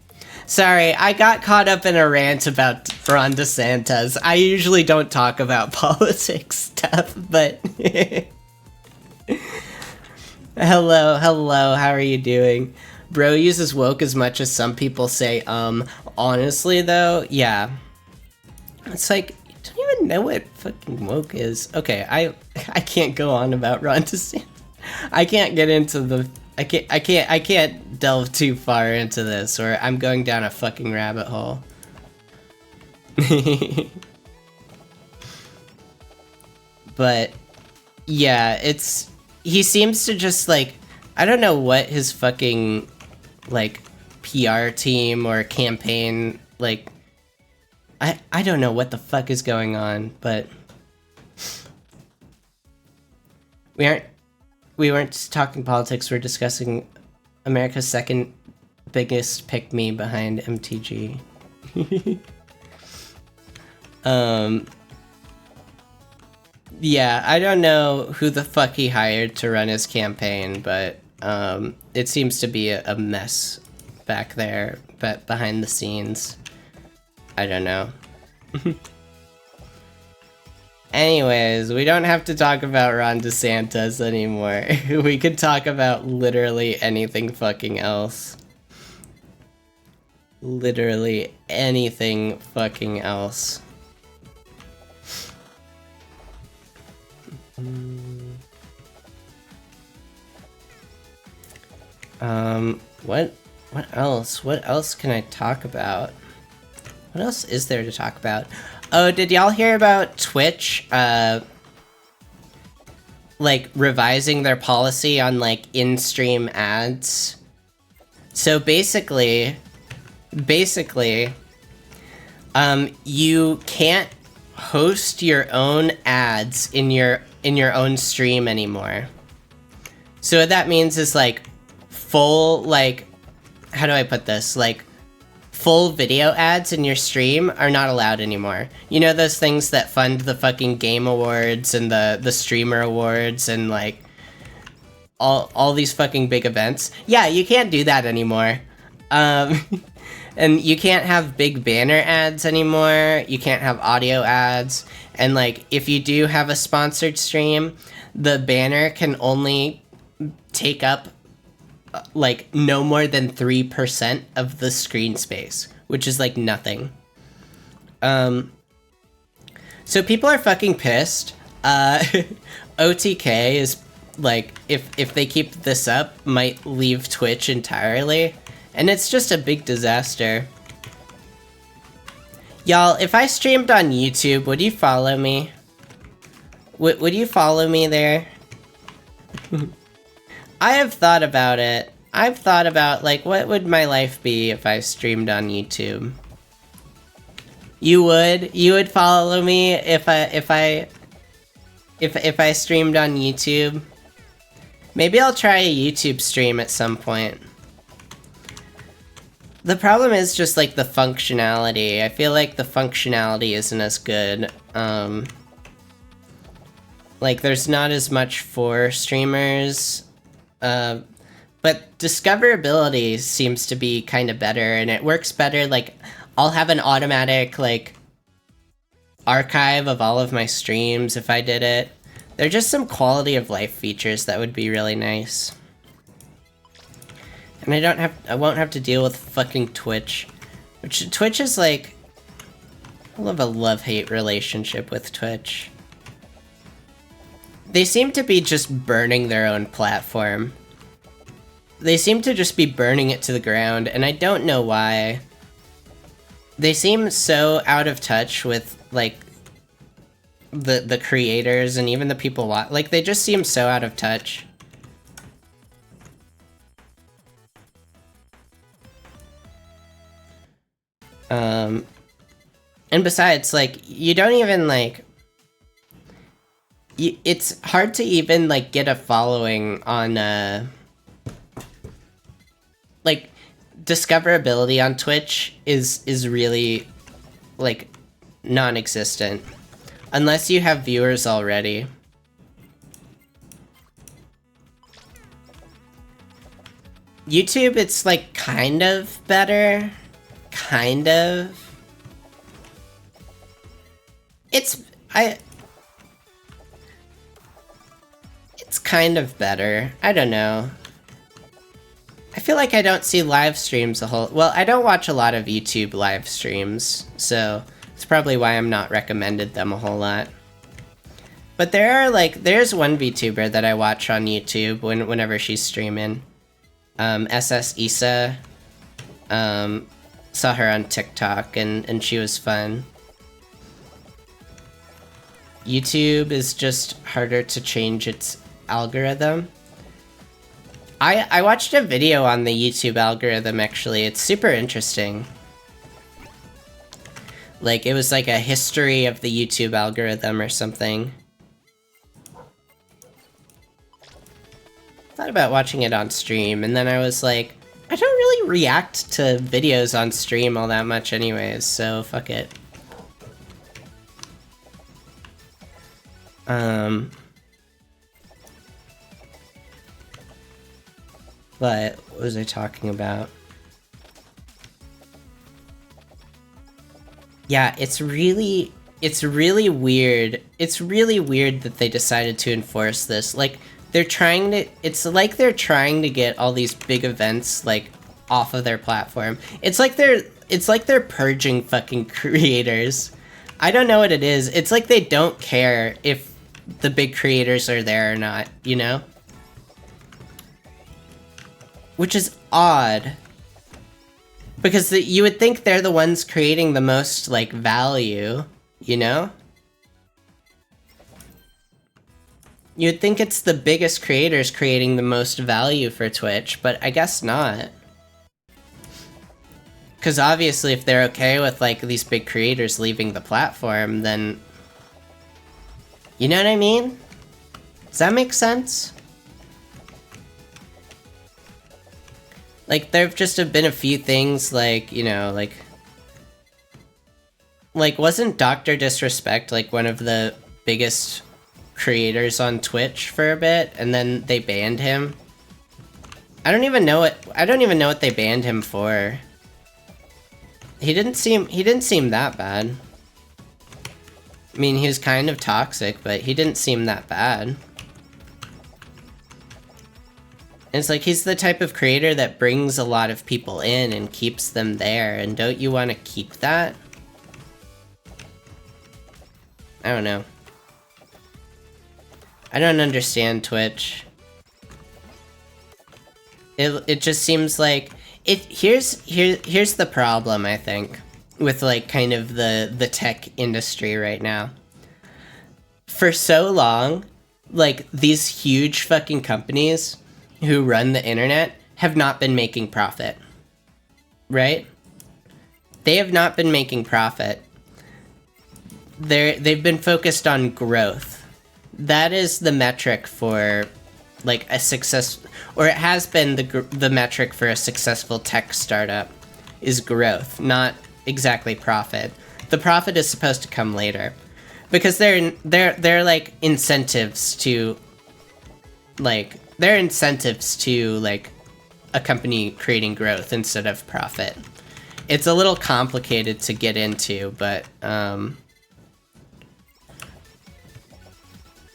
Sorry, I got caught up in a rant about Ron DeSantis. I usually don't talk about politics stuff, but... Hello, how are you doing? Bro uses woke as much as some people say, honestly though, yeah. It's like, you don't even know what fucking woke is. Okay, I can't go on about Ron DeSantis. I can't get into the... I can't delve too far into this, or I'm going down a fucking rabbit hole. But, yeah, it's... He seems to just, like... I don't know what his fucking, like, PR team or campaign, like... I don't know what the fuck is going on, but... We weren't just talking politics, we're discussing America's second biggest pick-me behind MTG. Yeah, I don't know who the fuck he hired to run his campaign, but it seems to be a mess back there, but behind the scenes. I don't know. Anyways, we don't have to talk about Ron DeSantis anymore. We could talk about literally anything fucking else. Literally anything fucking else. What else? What else can I talk about? What else is there to talk about? Oh, did y'all hear about Twitch, like, revising their policy on, like, in-stream ads? So basically, you can't host your own ads in your own stream anymore. So what that means is, like, full, like, how do I put this? Like, full video ads in your stream are not allowed anymore. You know those things that fund the fucking game awards and the streamer awards and, like, all these fucking big events? Yeah, you can't do that anymore. And you can't have big banner ads anymore. You can't have audio ads. And, like, if you do have a sponsored stream, the banner can only take up like no more than 3% of the screen space, which is like nothing. So people are fucking pissed. OTK is like, if they keep this up, might leave Twitch entirely, and it's just a big disaster. Y'all, if I streamed on YouTube, would you follow me? Would you follow me there? I have thought about it. I've thought about, like, what would my life be if I streamed on YouTube? You would? You would follow me if I streamed on YouTube? Maybe I'll try a YouTube stream at some point. The problem is just, like, the functionality. I feel like the functionality isn't as good. Like, there's not as much for streamers. But discoverability seems to be kind of better, and it works better. Like, I'll have an automatic, like, archive of all of my streams if I did it. They're just some quality of life features that would be really nice. And I won't have to deal with fucking Twitch. Which, Twitch is like, I love a love-hate relationship with Twitch. They seem to be just burning their own platform. They seem to just be burning it to the ground, and I don't know why. They seem so out of touch with, like, the creators and even the people like, they just seem so out of touch. And besides, like, you don't even, like... it's hard to even, like, get a following on, like, discoverability on Twitch is really, like, non-existent. Unless you have viewers already. YouTube, it's, like, kind of better. Kind of. It's kind of better. I don't know. I feel like I don't see live streams a whole... Well, I don't watch a lot of YouTube live streams, so it's probably why I'm not recommended them a whole lot. But there are, like, there's one VTuber that I watch on YouTube whenever she's streaming. SS Issa. Saw her on TikTok, and she was fun. YouTube is just harder to change its algorithm. I watched a video on the YouTube algorithm, actually. It's super interesting. Like, it was like a history of the YouTube algorithm or something. Thought about watching it on stream, and then I was like, I don't really react to videos on stream all that much anyways, so fuck it. But what was I talking about? Yeah, it's really weird. It's really weird that they decided to enforce this. Like, it's like they're trying to get all these big events, like, off of their platform. It's like they're purging fucking creators. I don't know what it is. It's like they don't care if the big creators are there or not, you know? Which is odd. Because you would think they're the ones creating the most, like, value, you know? You'd think it's the biggest creators creating the most value for Twitch, but I guess not. Because obviously if they're okay with, like, these big creators leaving the platform, then... You know what I mean? Does that make sense? Like, there've just have been a few things, like, you know, like... Like, wasn't Dr. Disrespect, like, one of the biggest creators on Twitch for a bit, and then they banned him? I don't even know what they banned him for. He didn't seem that bad. I mean, he was kind of toxic, but he didn't seem that bad. And it's like, he's the type of creator that brings a lot of people in and keeps them there, and don't you want to keep that? I don't know. I don't understand Twitch. It just seems like... Here's the problem, I think, with, like, kind of the tech industry right now. For so long, like, these huge fucking companies who run the internet have not been making profit. Right? They have not been making profit. They've been focused on growth. That is the metric for, like, a success, or it has been the metric for a successful tech startup, is growth, not exactly profit. The profit is supposed to come later, because they're like incentives to, like, a company creating growth instead of profit. It's a little complicated to get into, but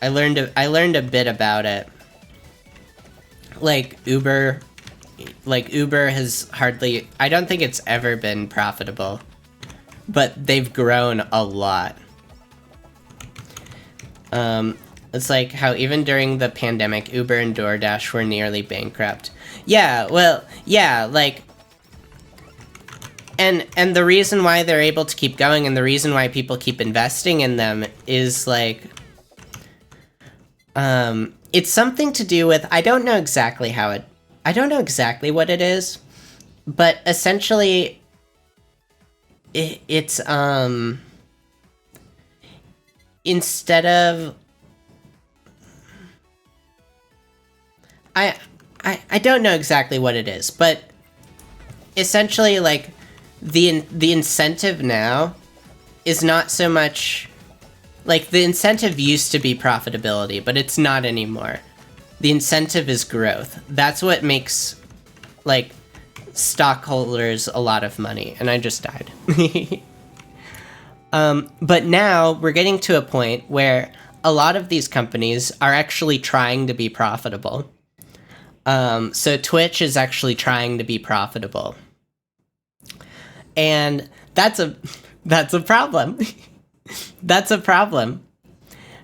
I learned a bit about it. Like Uber has hardly, I don't think it's ever been profitable, but they've grown a lot. It's like how even during the pandemic, Uber and DoorDash were nearly bankrupt. Yeah, well, yeah, like, and the reason why they're able to keep going and the reason why people keep investing in them is like, it's something to do with, I don't know exactly what it is, but essentially, it's, instead of, I don't know exactly what it is, but essentially, like, the incentive now is not so much, like, the incentive used to be profitability, but it's not anymore. The incentive is growth. That's what makes, like, stockholders a lot of money. And I just died. But now we're getting to a point where a lot of these companies are actually trying to be profitable. So Twitch is actually trying to be profitable. And that's a problem. That's a problem.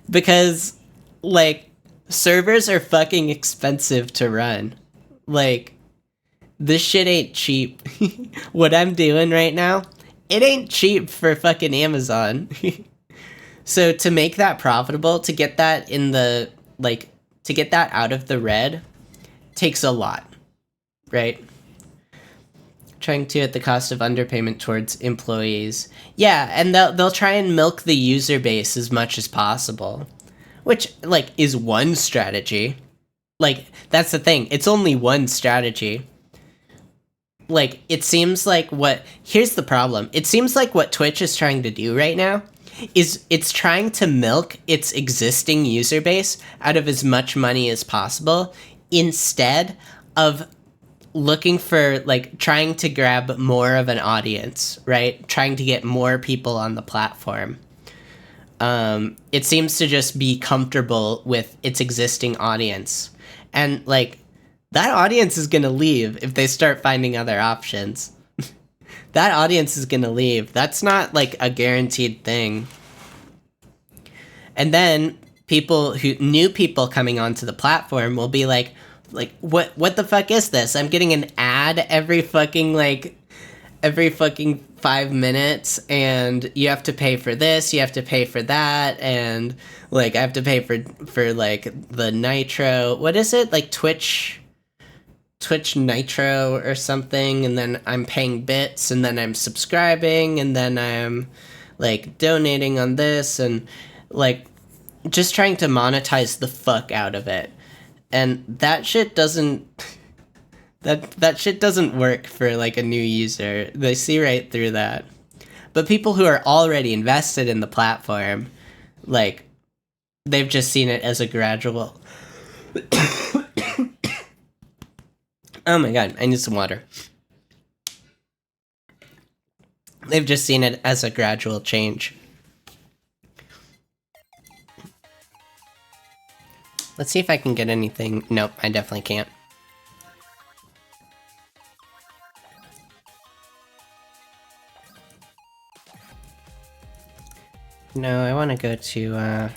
Because, like, servers are fucking expensive to run. Like, this shit ain't cheap. What I'm doing right now, it ain't cheap for fucking Amazon. So to make that profitable, to get that in the, like, to get that out of the red takes a lot, right? Trying to at the cost of underpayment towards employees. Yeah, and they'll try and milk the user base as much as possible, which, like, is one strategy. Like, that's the thing. It's only one strategy. Like, it seems like here's the problem. It seems like what Twitch is trying to do right now is it's trying to milk its existing user base out of as much money as possible instead of looking for, like, trying to grab more of an audience, right? Trying to get more people on the platform. It seems to just be comfortable with its existing audience. And, like, that audience is going to leave if they start finding other options. That audience is going to leave. That's not, like, a guaranteed thing. And then new people coming onto the platform will be like, what the fuck is this? I'm getting an ad every fucking 5 minutes, and you have to pay for this, you have to pay for that, and, like, I have to pay for like the Nitro. What is it? Like Twitch Nitro or something, and then I'm paying bits, and then I'm subscribing, and then I'm, like, donating on this, and, like, just trying to monetize the fuck out of it. And that shit doesn't that shit doesn't work for, like, a new user. They see right through that. But people who are already invested in the platform, like, they've just seen it as a gradual Oh my god, I need some water. They've just seen it as a gradual change. Let's see if I can get anything. Nope, I definitely can't. No, I want to go to,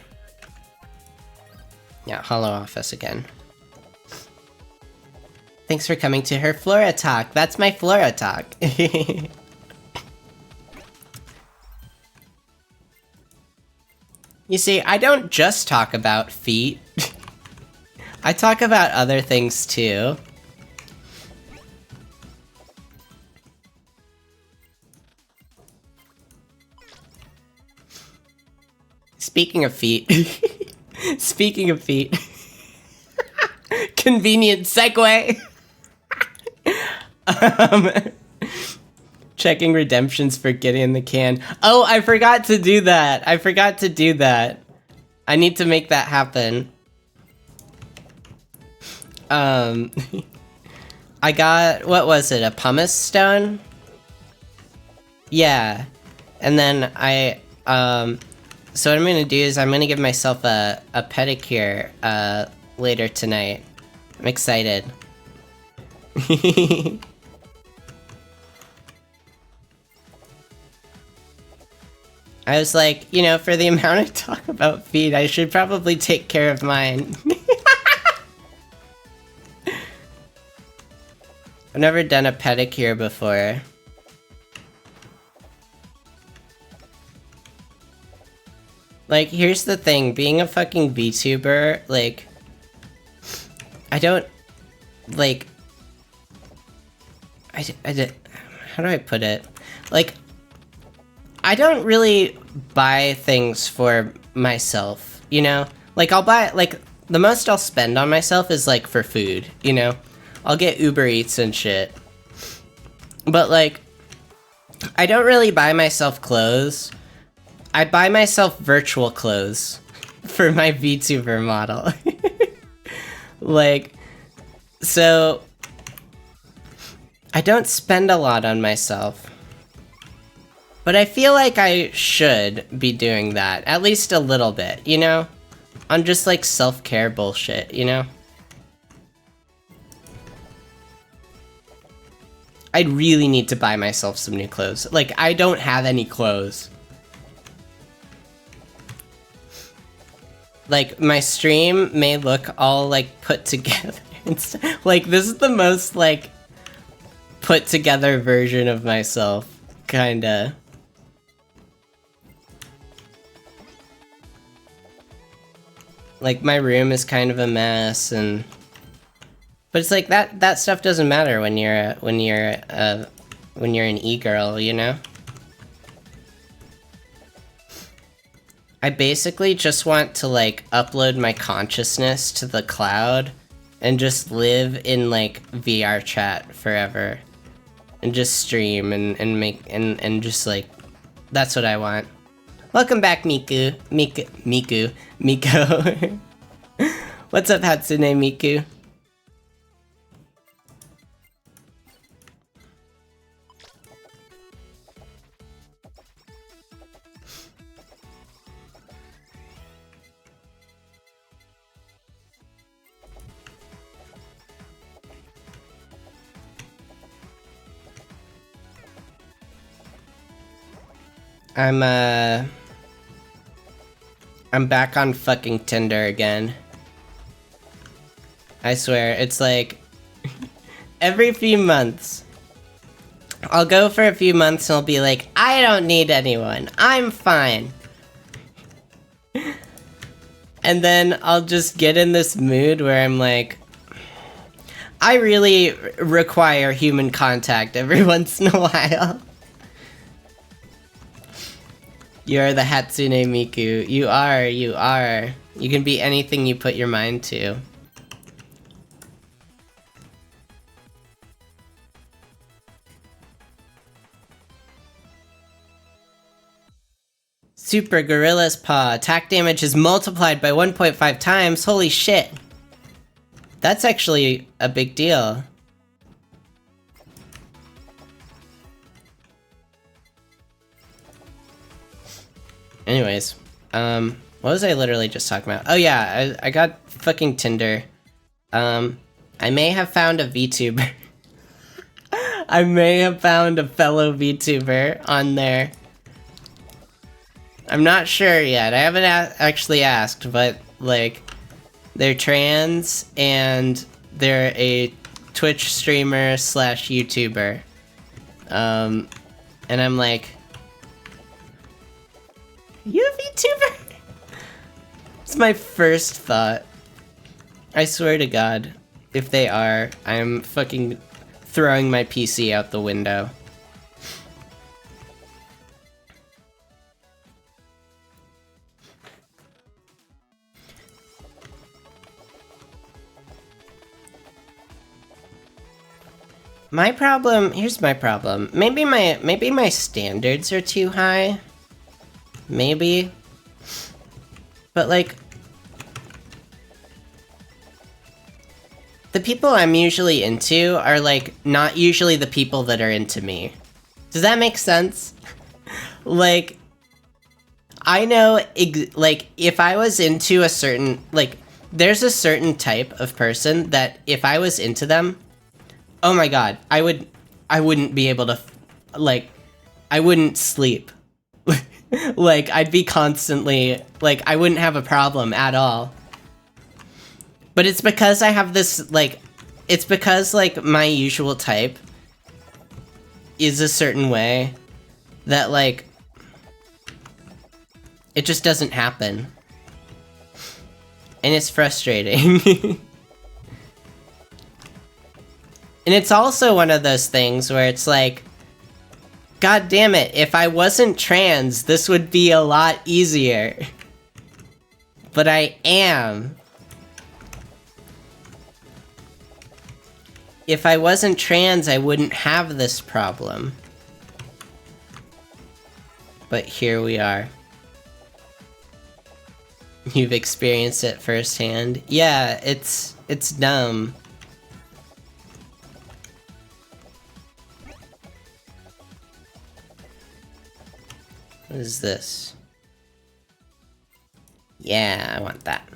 yeah, Hollow Office again. Thanks for coming to her Flora Talk. That's my Flora Talk. You see, I don't just talk about feet. I talk about other things too. Speaking of feet. Speaking of feet. Convenient segue. Checking redemptions for Getty in the Can. Oh, I forgot to do that. I need to make that happen. I got, what was it, a pumice stone? Yeah. And then I So what I'm gonna do is I'm gonna give myself a pedicure later tonight. I'm excited. I was like, you know, for the amount I talk about feet, I should probably take care of mine. I've never done a pedicure before. Like, here's the thing, being a fucking VTuber, like, I don't, like, how do I put it? Like, I don't really buy things for myself, you know? Like, I'll buy, like, the most I'll spend on myself is, like, for food, you know? I'll get Uber Eats and shit. But, like, I don't really buy myself clothes. I buy myself virtual clothes for my VTuber model. Like, so, I don't spend a lot on myself. But I feel like I should be doing that, at least a little bit, you know? On just like self-care bullshit, you know? I really need to buy myself some new clothes. Like, I don't have any clothes. Like, my stream may look all, like, put together. Like, this is the most, like, put together version of myself, kinda. Like, my room is kind of a mess, and... But it's like, that stuff doesn't matter when you're an e-girl, you know? I basically just want to, like, upload my consciousness to the cloud and just live in, like, VR chat forever. And just stream and make, and just, like, that's what I want. Welcome back, Miku. Miko. What's up, Hatsune Miku? I'm back on fucking Tinder again. I swear, it's like every few months. I'll go for a few months and I'll be like, I don't need anyone. I'm fine. And then I'll just get in this mood where I'm like, I really require human contact every once in a while. You're the Hatsune Miku. You are. You can be anything you put your mind to. Super Gorilla's Paw. Attack damage is multiplied by 1.5 times. Holy shit. That's actually a big deal. Anyways, what was I literally just talking about? Oh yeah, I got fucking Tinder. I may have found a VTuber. I may have found a fellow VTuber on there. I'm not sure yet. I haven't actually asked, but like, they're trans and they're a Twitch streamer slash YouTuber. And I'm like, you a VTuber? It's my first thought. I swear to God, if they are, I'm fucking throwing my PC out the window. My problem, here's my problem. Maybe my standards are too high. Maybe. But like, the people I'm usually into are like not usually the people that are into me. Does that make sense? Like, I know, like, if I was into a certain, like, there's a certain type of person that if I was into them, oh my god, I wouldn't be able to, like, I wouldn't sleep. Like, I'd be constantly, like, I wouldn't have a problem at all. But it's because I have this, like, it's because, like, my usual type is a certain way that, like, it just doesn't happen. And it's frustrating. And it's also one of those things where it's like, god damn it, if I wasn't trans, this would be a lot easier. But I am. If I wasn't trans, I wouldn't have this problem. But here we are. You've experienced it firsthand. Yeah, it's dumb. What is this? Yeah, I want that.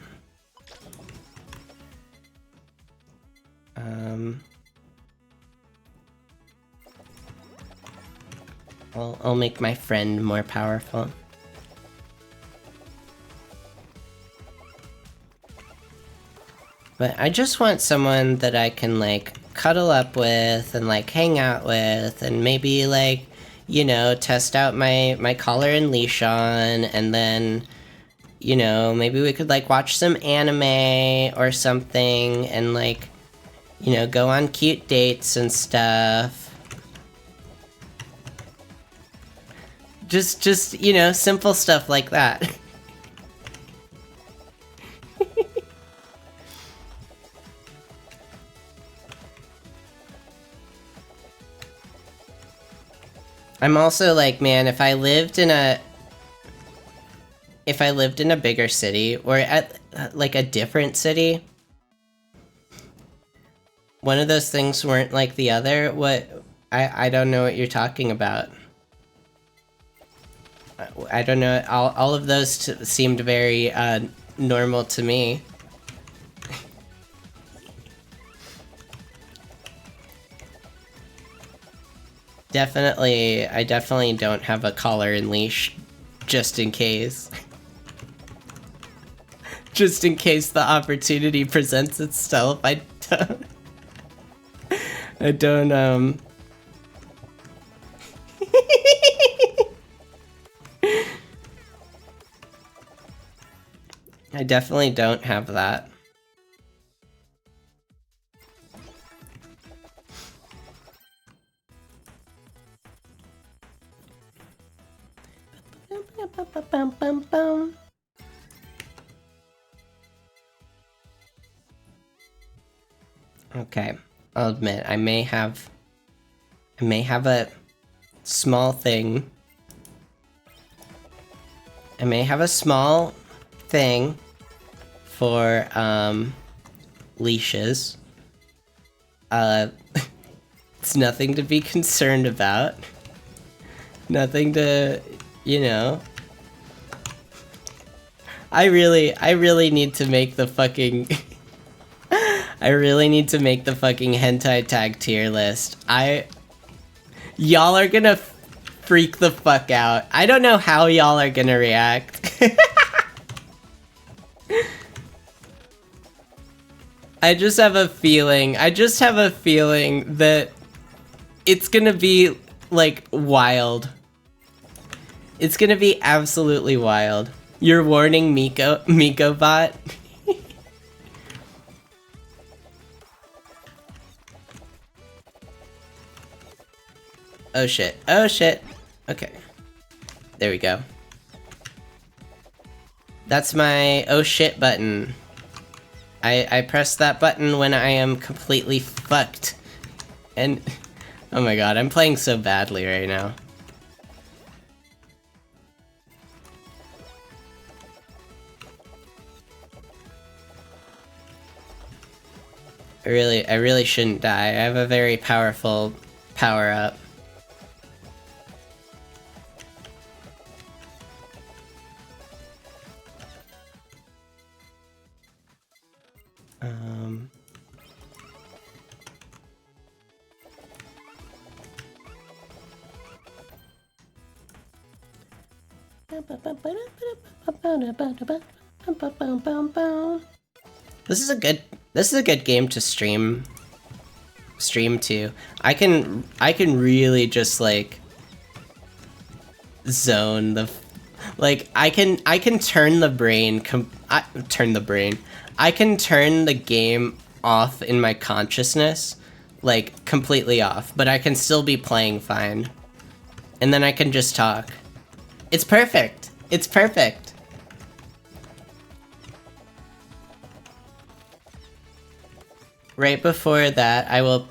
I'll make my friend more powerful. But I just want someone that I can, like, cuddle up with and, like, hang out with and maybe, like, you know, test out my collar and leash on, and then, you know, maybe we could, like, watch some anime or something and, like, you know, go on cute dates and stuff. Just, you know, simple stuff like that. I'm also like, man, if I lived in a bigger city, or at, like, a different city, one of those things weren't like the other, I don't know what you're talking about. I don't know, all of those seemed very, normal to me. I definitely don't have a collar and leash, just in case. Just in case the opportunity presents itself, I don't, I definitely don't have that. Okay, I'll admit, I may have a small thing. I may have a small thing for, leashes. It's nothing to be concerned about. Nothing to, you know. I really need to make the fucking I really need to make the fucking hentai tag tier list. Y'all are gonna freak the fuck out. I don't know how y'all are gonna react. I just have a feeling that it's gonna be, like, wild. It's gonna be absolutely wild. You're warning Miko bot? Oh shit. Oh shit. Okay. There we go. That's my oh shit button. I press that button when I am completely fucked. And oh my god, I'm playing so badly right now. I really shouldn't die. I have a very powerful power-up. Um... This is a good game to stream to. I can really just like zone the like I can turn the brain I can turn the game off in my consciousness, like completely off, but I can still be playing fine. And then I can just talk. It's perfect. It's perfect. Right before that, I will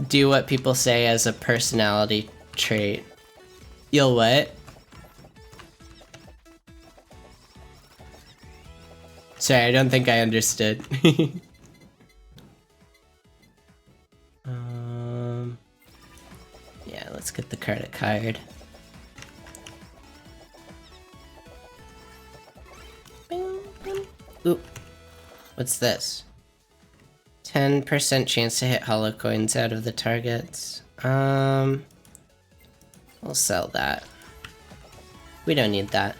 do what people say as a personality trait. You'll what? Sorry, I don't think I understood. Yeah, let's get the credit card. Oop. What's this? 10% chance to hit hollow coins out of the targets. We'll sell that. We don't need that.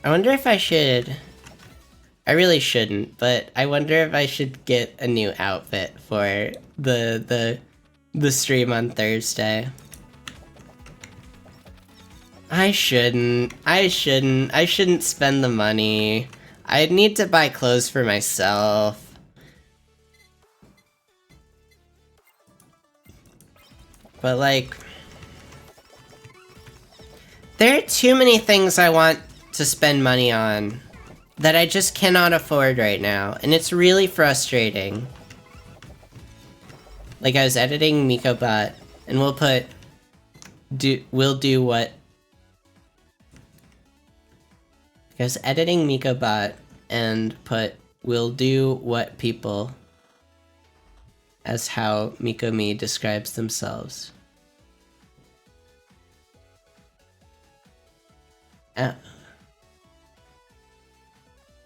I wonder if I should... I really shouldn't, but I wonder if I should get a new outfit for the stream on Thursday. I shouldn't spend the money. I need to buy clothes for myself. But like, there are too many things I want to spend money on that I just cannot afford right now, and it's really frustrating. Like, I was editing MikoBot, and we'll do what... I was editing MikoBot, and put, we'll do what people, as how Mikomi describes themselves.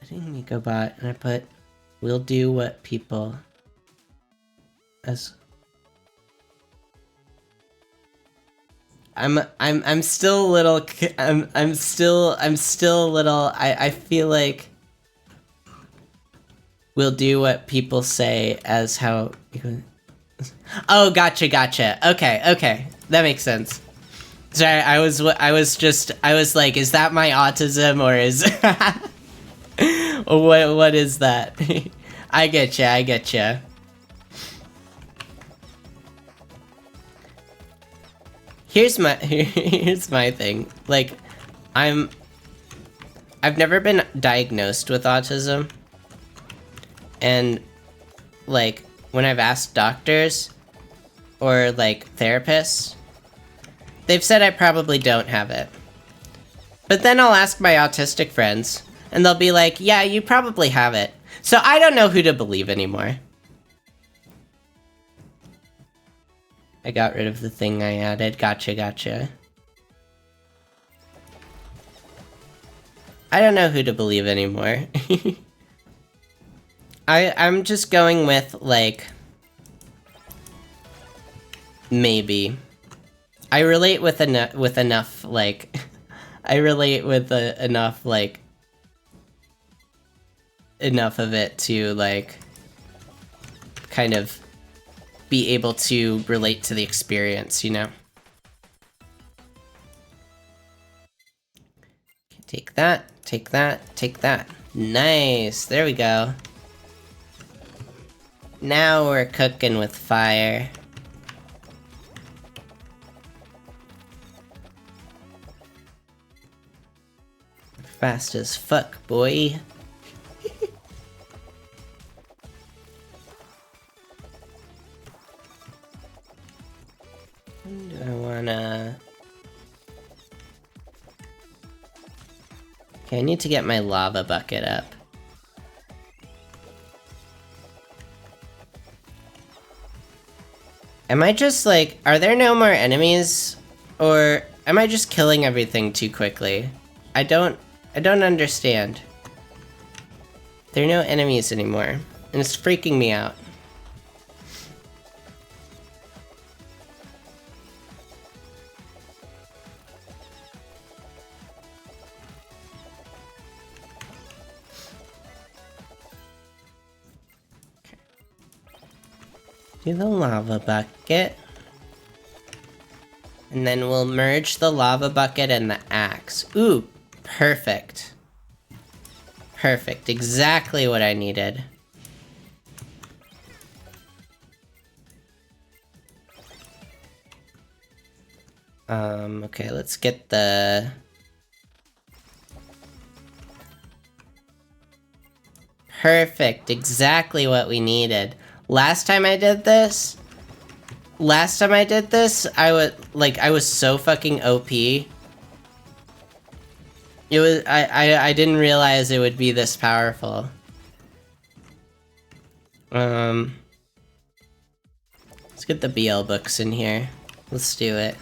MikoBot, and I put, we'll do what people as I'm still a little I'm still a little I feel like we'll do what people say as how... Oh, gotcha. Okay, that makes sense. Sorry, I was like, is that my autism, or is what is that? I getcha. Here's my thing. Like, I've never been diagnosed with autism. And like, when I've asked doctors or like therapists, they've said I probably don't have it. But then I'll ask my autistic friends, and they'll be like, yeah, you probably have it. So I don't know who to believe anymore. I got rid of the thing I added. Gotcha. I don't know who to believe anymore. I'm just going with, like, maybe. I relate with enough, like... I relate with enough, like... enough of it to, like... kind of be able to relate to the experience, you know? Take that, take that, take that. Nice, there we go. Now we're cooking with fire. Fast as fuck, boy. Do I wanna... Okay, I need to get my lava bucket up. Am I just like, are there no more enemies? Or am I just killing everything too quickly? I don't understand. There are no enemies anymore, and it's freaking me out. Do the lava bucket. And then we'll merge the lava bucket and the axe. Ooh, perfect. Perfect, exactly what I needed. Okay, let's get the... Perfect, exactly what we needed. Last time I did this, I was so fucking OP. It was, I didn't realize it would be this powerful. Let's get the BL books in here. Let's do it.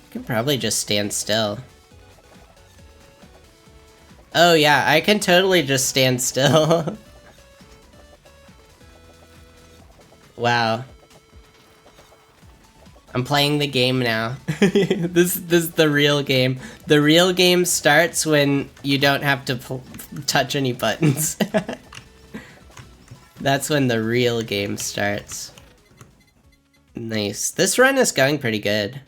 Can probably just stand still. Oh yeah, I can totally just stand still. Wow. I'm playing the game now. This is the real game. The real game starts when you don't have to touch any buttons. That's when the real game starts. Nice. This run is going pretty good.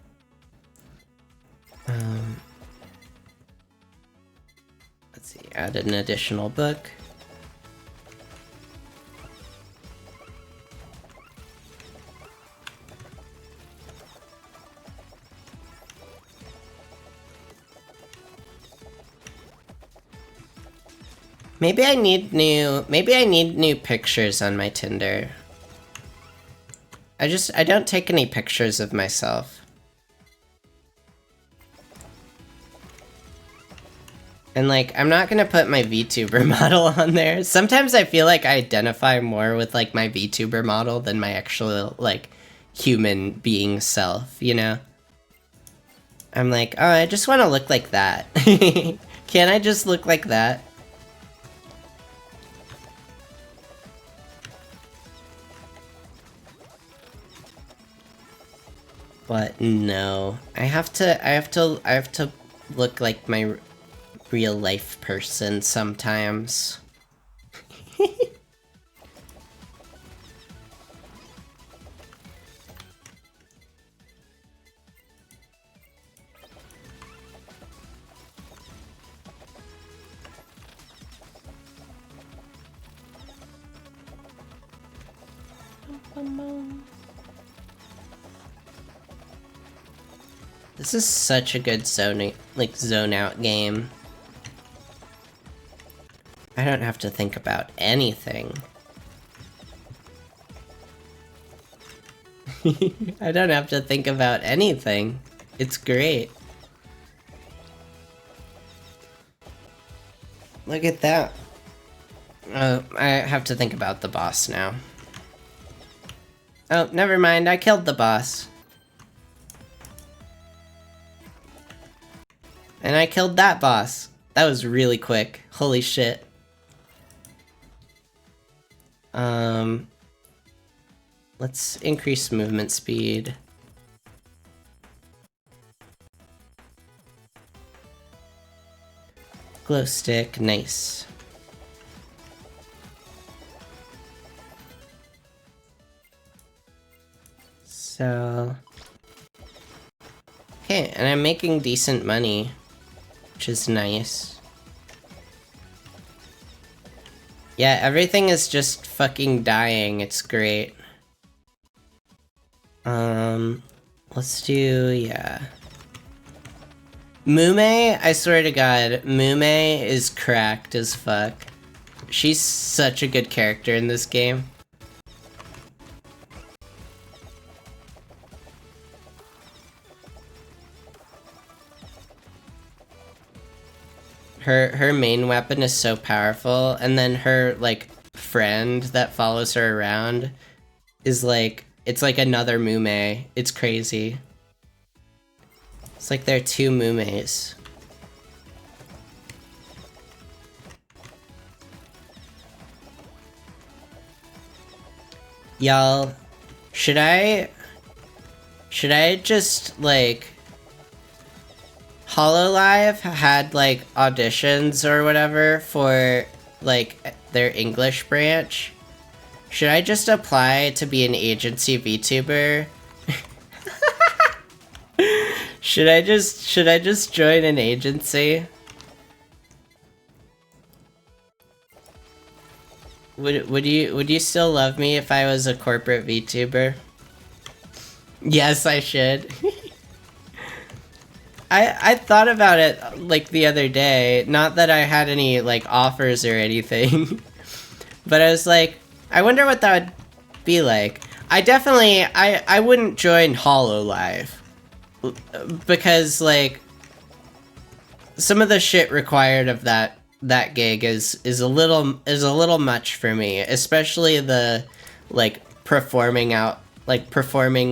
Let's see, add an additional book. Maybe I need new pictures on my Tinder. I don't take any pictures of myself. And like, I'm not gonna put my VTuber model on there. Sometimes I feel like I identify more with like my VTuber model than my actual like human being self, you know? I'm like, oh, I just want to look like that. Can't I just look like that? But no, I have to look like my real life person sometimes. This is such a good zone out game. I don't have to think about anything. I don't have to think about anything. It's great. Look at that. I have to think about the boss now. Oh, never mind, I killed the boss. And I killed that boss. That was really quick. Holy shit. Let's increase movement speed. Glow stick, nice. So... Okay, and I'm making decent money, which is nice. Yeah, everything is just fucking dying, it's great. Let's do, yeah. Mume, I swear to God, Mume is cracked as fuck. She's such a good character in this game. Her main weapon is so powerful, and then her like friend that follows her around is like, it's like another Mume. It's crazy. It's like there are two Mumes. Y'all, should I just like Hololive had like auditions or whatever for like their English branch? Should I just apply to be an agency VTuber? Should I just join an agency? Would you still love me if I was a corporate VTuber? Yes, I should. I thought about it like the other day, not that I had any like offers or anything, but I was like, I wonder what that would be like. I wouldn't join Hololive because like some of the shit required of that gig is a little much for me, especially the like performing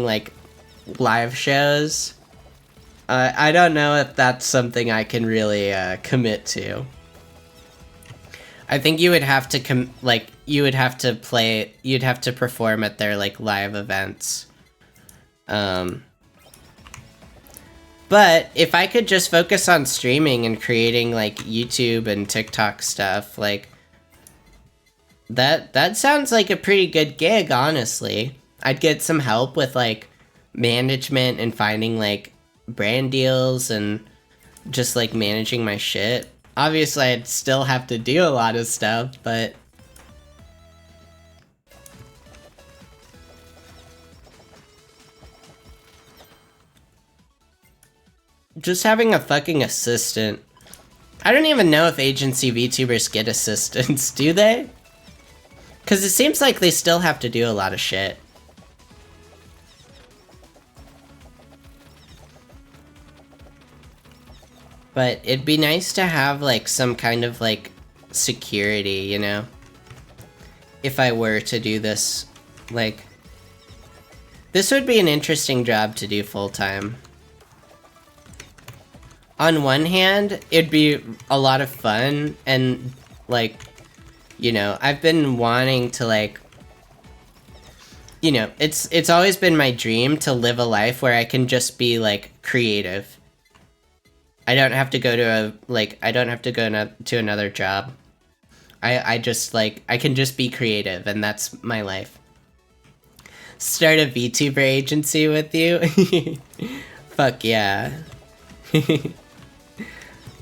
like live shows. I don't know if that's something I can really commit to. I think you would have to you'd have to perform at their like live events. But if I could just focus on streaming and creating like YouTube and TikTok stuff, like that sounds like a pretty good gig, honestly. I'd get some help with like management and finding like brand deals and just like managing my shit. Obviously, I'd still have to do a lot of stuff, but just having a fucking assistant. I don't even know if agency VTubers get assistants, do they? Because it seems like they still have to do a lot of shit. But it'd be nice to have like some kind of like security, you know? If I were to do this, like, this would be an interesting job to do full time. On one hand, it'd be a lot of fun and like, you know, I've been wanting to like, you know, it's always been my dream to live a life where I can just be like creative. I don't have to go to to another job. I just like, I can just be creative and that's my life. Start a VTuber agency with you? Fuck yeah.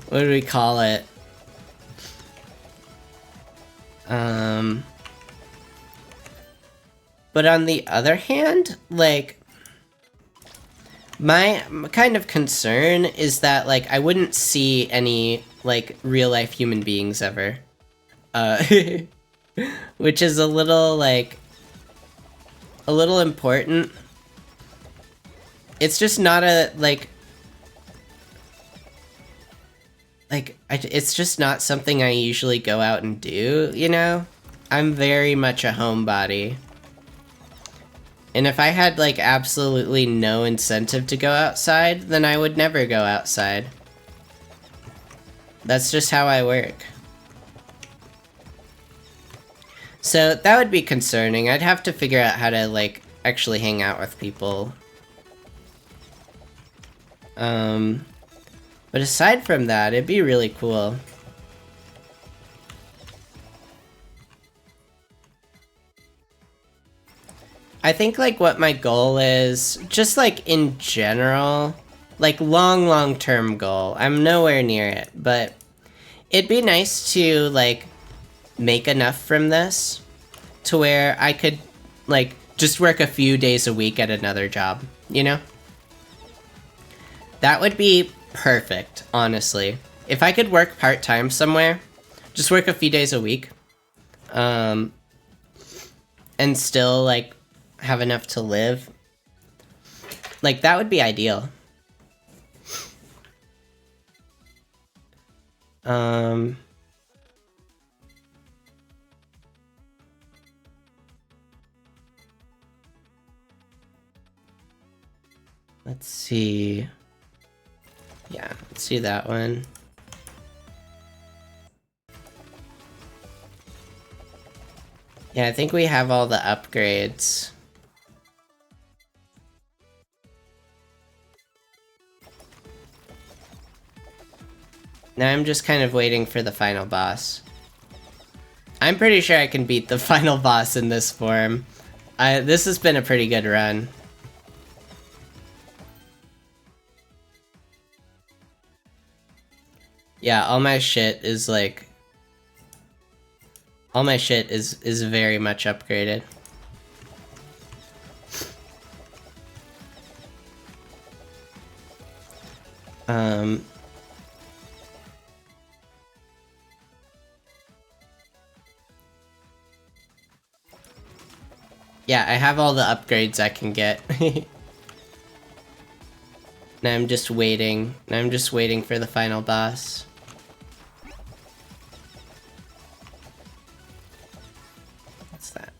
What do we call it? But on the other hand, like, my kind of concern is that, like, I wouldn't see any, like, real-life human beings ever. Which is a little, like, a little important. It's just not a, it's just not something I usually go out and do, you know? I'm very much a homebody. And if I had, like, absolutely no incentive to go outside, then I would never go outside. That's just how I work. So, that would be concerning. I'd have to figure out how to, like, actually hang out with people. But aside from that, it'd be really cool. I think, like, what my goal is, just, like, in general, like, long-term goal. I'm nowhere near it, but it'd be nice to, like, make enough from this to where I could, like, just work a few days a week at another job, you know? That would be perfect, honestly. If I could work part-time somewhere, just work a few days a week, and still like have enough to live. Like that would be ideal. Let's see. Yeah, let's do that one. Yeah, I think we have all the upgrades. Now I'm just kind of waiting for the final boss. I'm pretty sure I can beat the final boss in this form. This has been a pretty good run. Yeah, all my shit is like... All my shit is very much upgraded. Yeah, I have all the upgrades I can get. Now I'm just waiting. Now I'm just waiting for the final boss. What's that?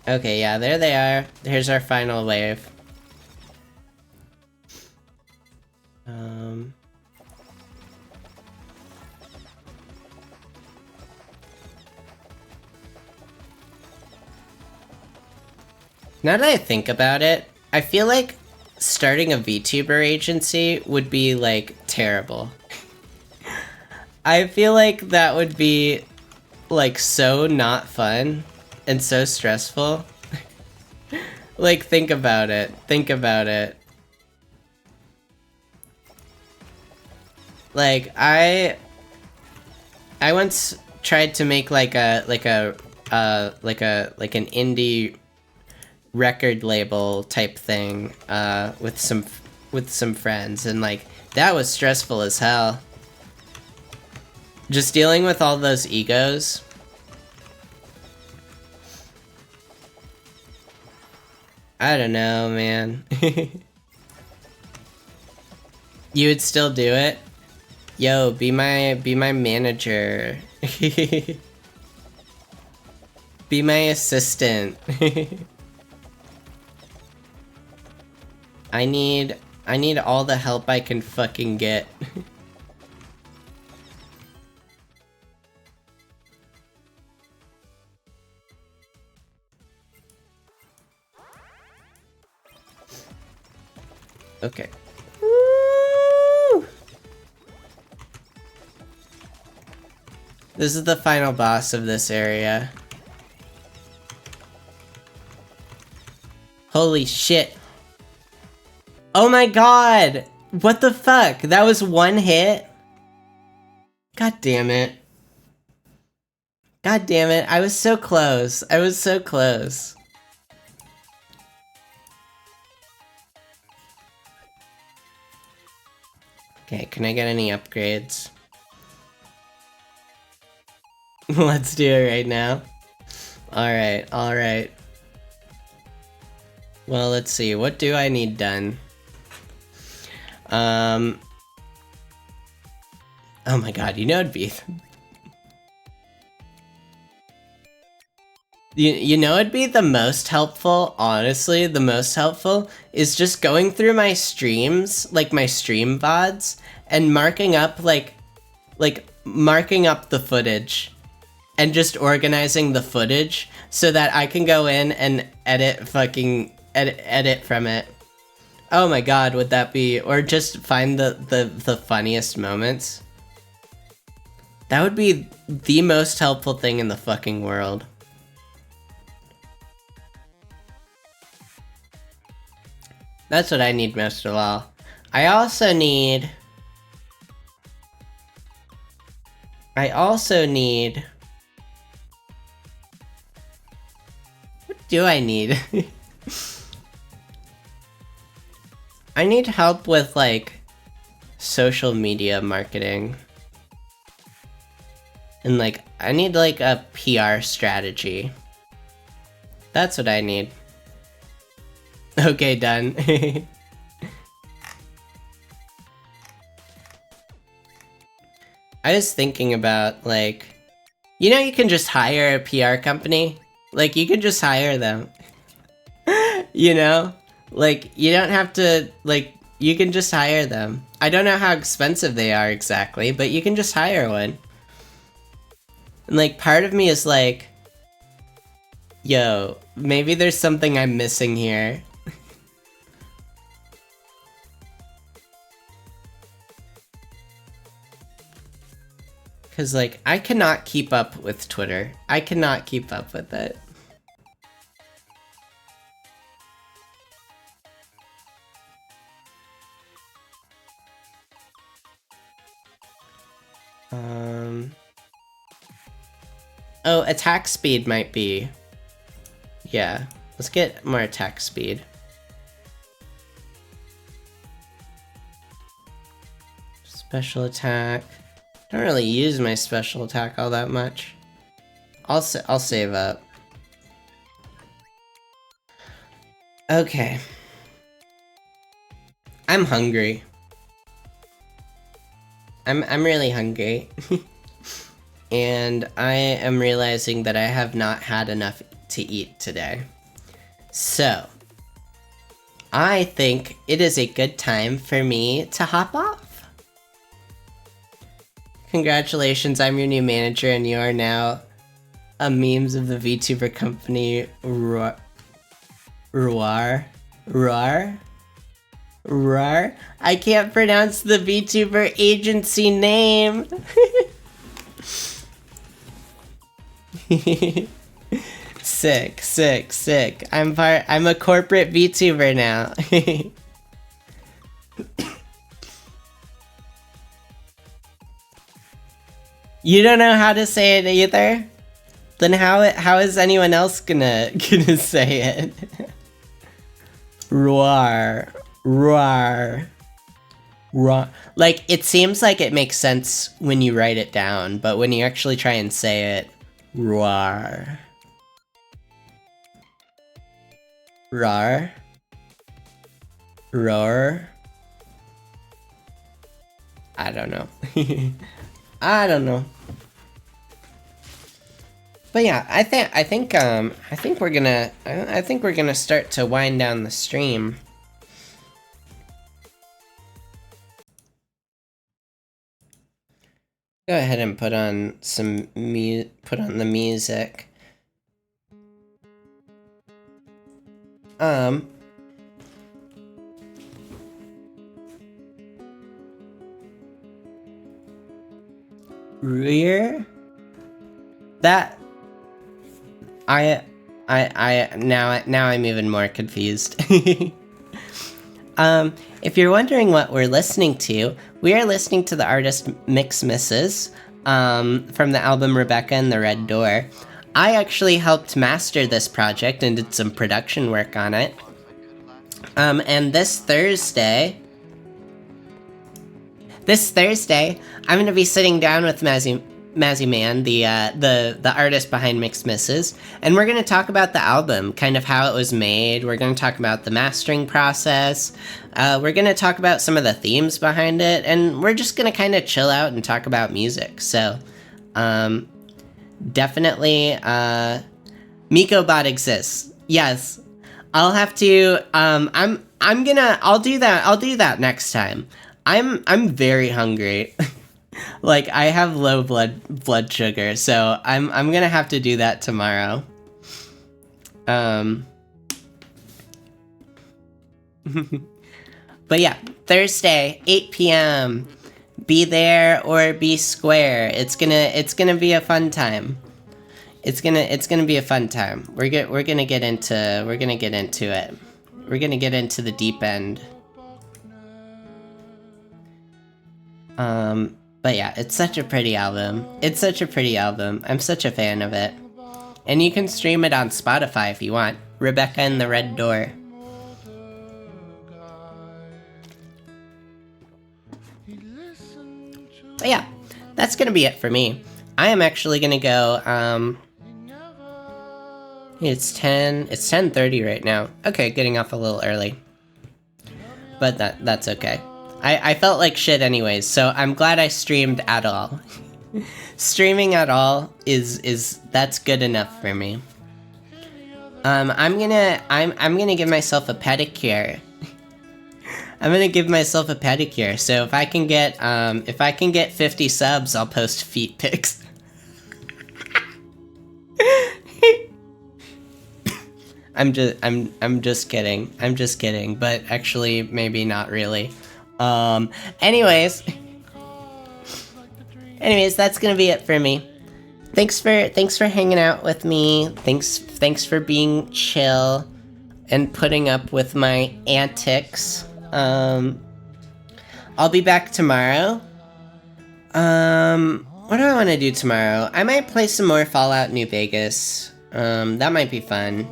Okay, yeah, there they are. Here's our final wave. Now that I think about it, I feel like starting a VTuber agency would be, like, terrible. I feel like that would be, like, so not fun and so stressful. Like, think about it. Think about it. Like, I once tried to make, like, an indie record label type thing with some friends, and like that was stressful as hell. Just dealing with all those egos. I don't know, man. You would still do it? Yo, be my manager. Be my assistant. I need all the help I can fucking get. Okay. Woo! This is the final boss of this area. Holy shit. Oh my god! What the fuck? That was one hit? God damn it. God damn it. I was so close. I was so close. Okay, can I get any upgrades? Let's do it right now. Alright, alright. Well, let's see. What do I need done? Oh my god, you know it'd be... You know it'd be the most helpful, honestly, the most helpful, is just going through my streams, like my stream VODs, and marking up, marking up the footage. And just organizing the footage so that I can go in and edit from it. Oh my god, would that be... Or just find the funniest moments. That would be the most helpful thing in the fucking world. That's what I need most of all. I also need... What do I need? I need help with, like, social media marketing. And like, I need like a PR strategy. That's what I need. Okay, done. I was thinking about like, you know, you can just hire a PR company. Like, you can just hire them. You know? Like, you don't have to, like, you can just hire them. I don't know how expensive they are exactly, but you can just hire one. And like, part of me is like, yo, maybe there's something I'm missing here. Cause like, I cannot keep up with Twitter. I cannot keep up with it. Oh, attack speed might be. Yeah, let's get more attack speed. Special attack. Don't really use my special attack all that much. I'll save up. Okay. I'm hungry. I'm really hungry. And I am realizing that I have not had enough to eat today. So, I think it is a good time for me to hop off. Congratulations, I'm your new manager and you are now a memes of the VTuber company Roar. I can't pronounce the VTuber agency name. Sick. I'm a corporate VTuber now. You don't know how to say it either? Then how is anyone else gonna say it? Roar. Like, it seems like it makes sense when you write it down, but when you actually try and say it, roar. Roar. I don't know. I don't know. But yeah, I think we're gonna start to wind down the stream. Go ahead and put on the music. Rear? That now I'm even more confused. If you're wondering what we're listening to, we are listening to the artist Mix Misses, from the album Rebecca and the Red Door. I actually helped master this project and did some production work on it. And this Thursday, I'm gonna be sitting down with Mazzy Man, the artist behind Mixed Misses, and we're gonna talk about the album, kind of how it was made. We're gonna talk about the mastering process. We're gonna talk about some of the themes behind it, and we're just gonna kind of chill out and talk about music. So, definitely, MikoBot exists. Yes, I'll have to. I'll do that next time. I'm very hungry. Like, I have low blood sugar, so I'm gonna have to do that tomorrow. But yeah, Thursday, 8 p.m. Be there or be square. It's gonna be a fun time. It's gonna be a fun time. We're gonna get into it. We're gonna get into the deep end. But yeah, it's such a pretty album. I'm such a fan of it. And you can stream it on Spotify if you want. Rebecca and the Red Door. But yeah, that's gonna be it for me. I am actually gonna go, it's 10:30 right now. Okay, getting off a little early. But that's okay. I felt like shit anyways, so I'm glad I streamed at all. Streaming at all that's good enough for me. I'm gonna give myself a pedicure. I'm gonna give myself a pedicure. So if I can get 50 subs, I'll post feet pics. I'm just kidding. I'm just kidding, but actually maybe not really. Anyways, that's gonna be it for me. Thanks for hanging out with me. Thanks for being chill and putting up with my antics. I'll be back tomorrow. What do I want to do tomorrow? I might play some more Fallout New Vegas. That might be fun.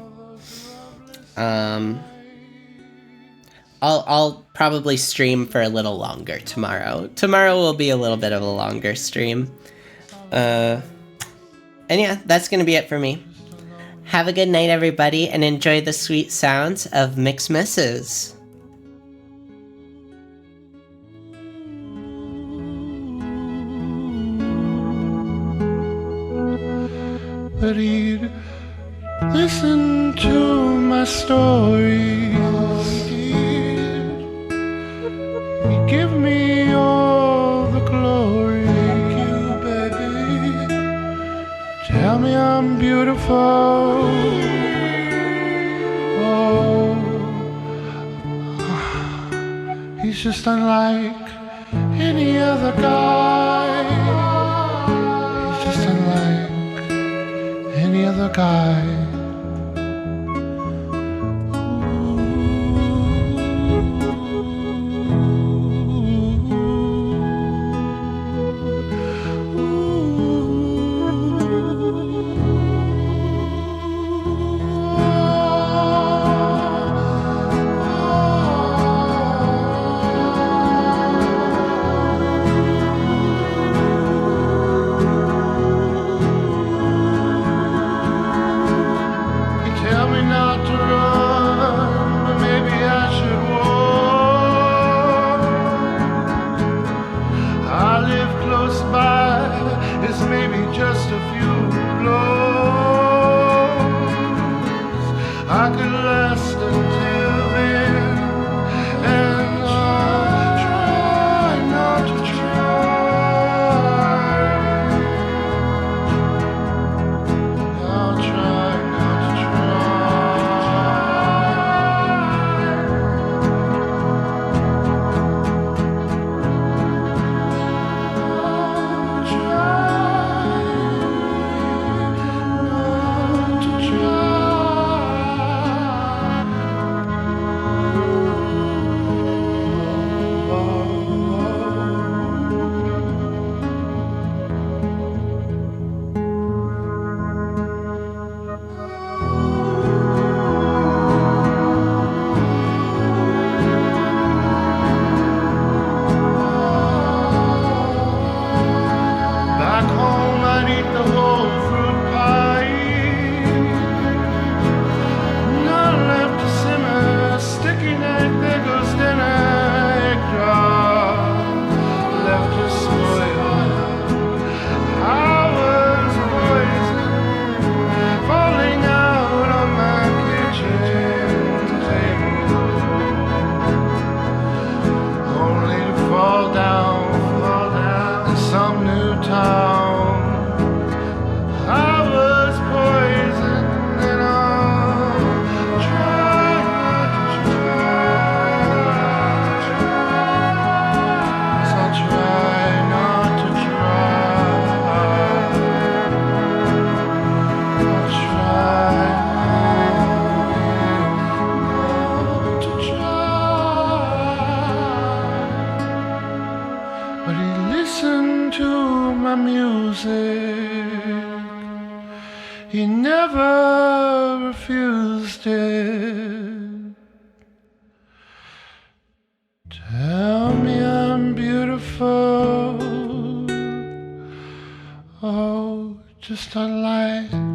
I'll probably stream for a little longer tomorrow. Tomorrow will be a little bit of a longer stream. And yeah, that's gonna be it for me. Have a good night, everybody, and enjoy the sweet sounds of Mix Misses. But he'd listen to my stories. He'd give me all the glory. You, baby, tell me I'm beautiful. Oh, he's just unlike any other guy. He's just unlike any other guy. He never refused it. Tell me I'm beautiful. just a light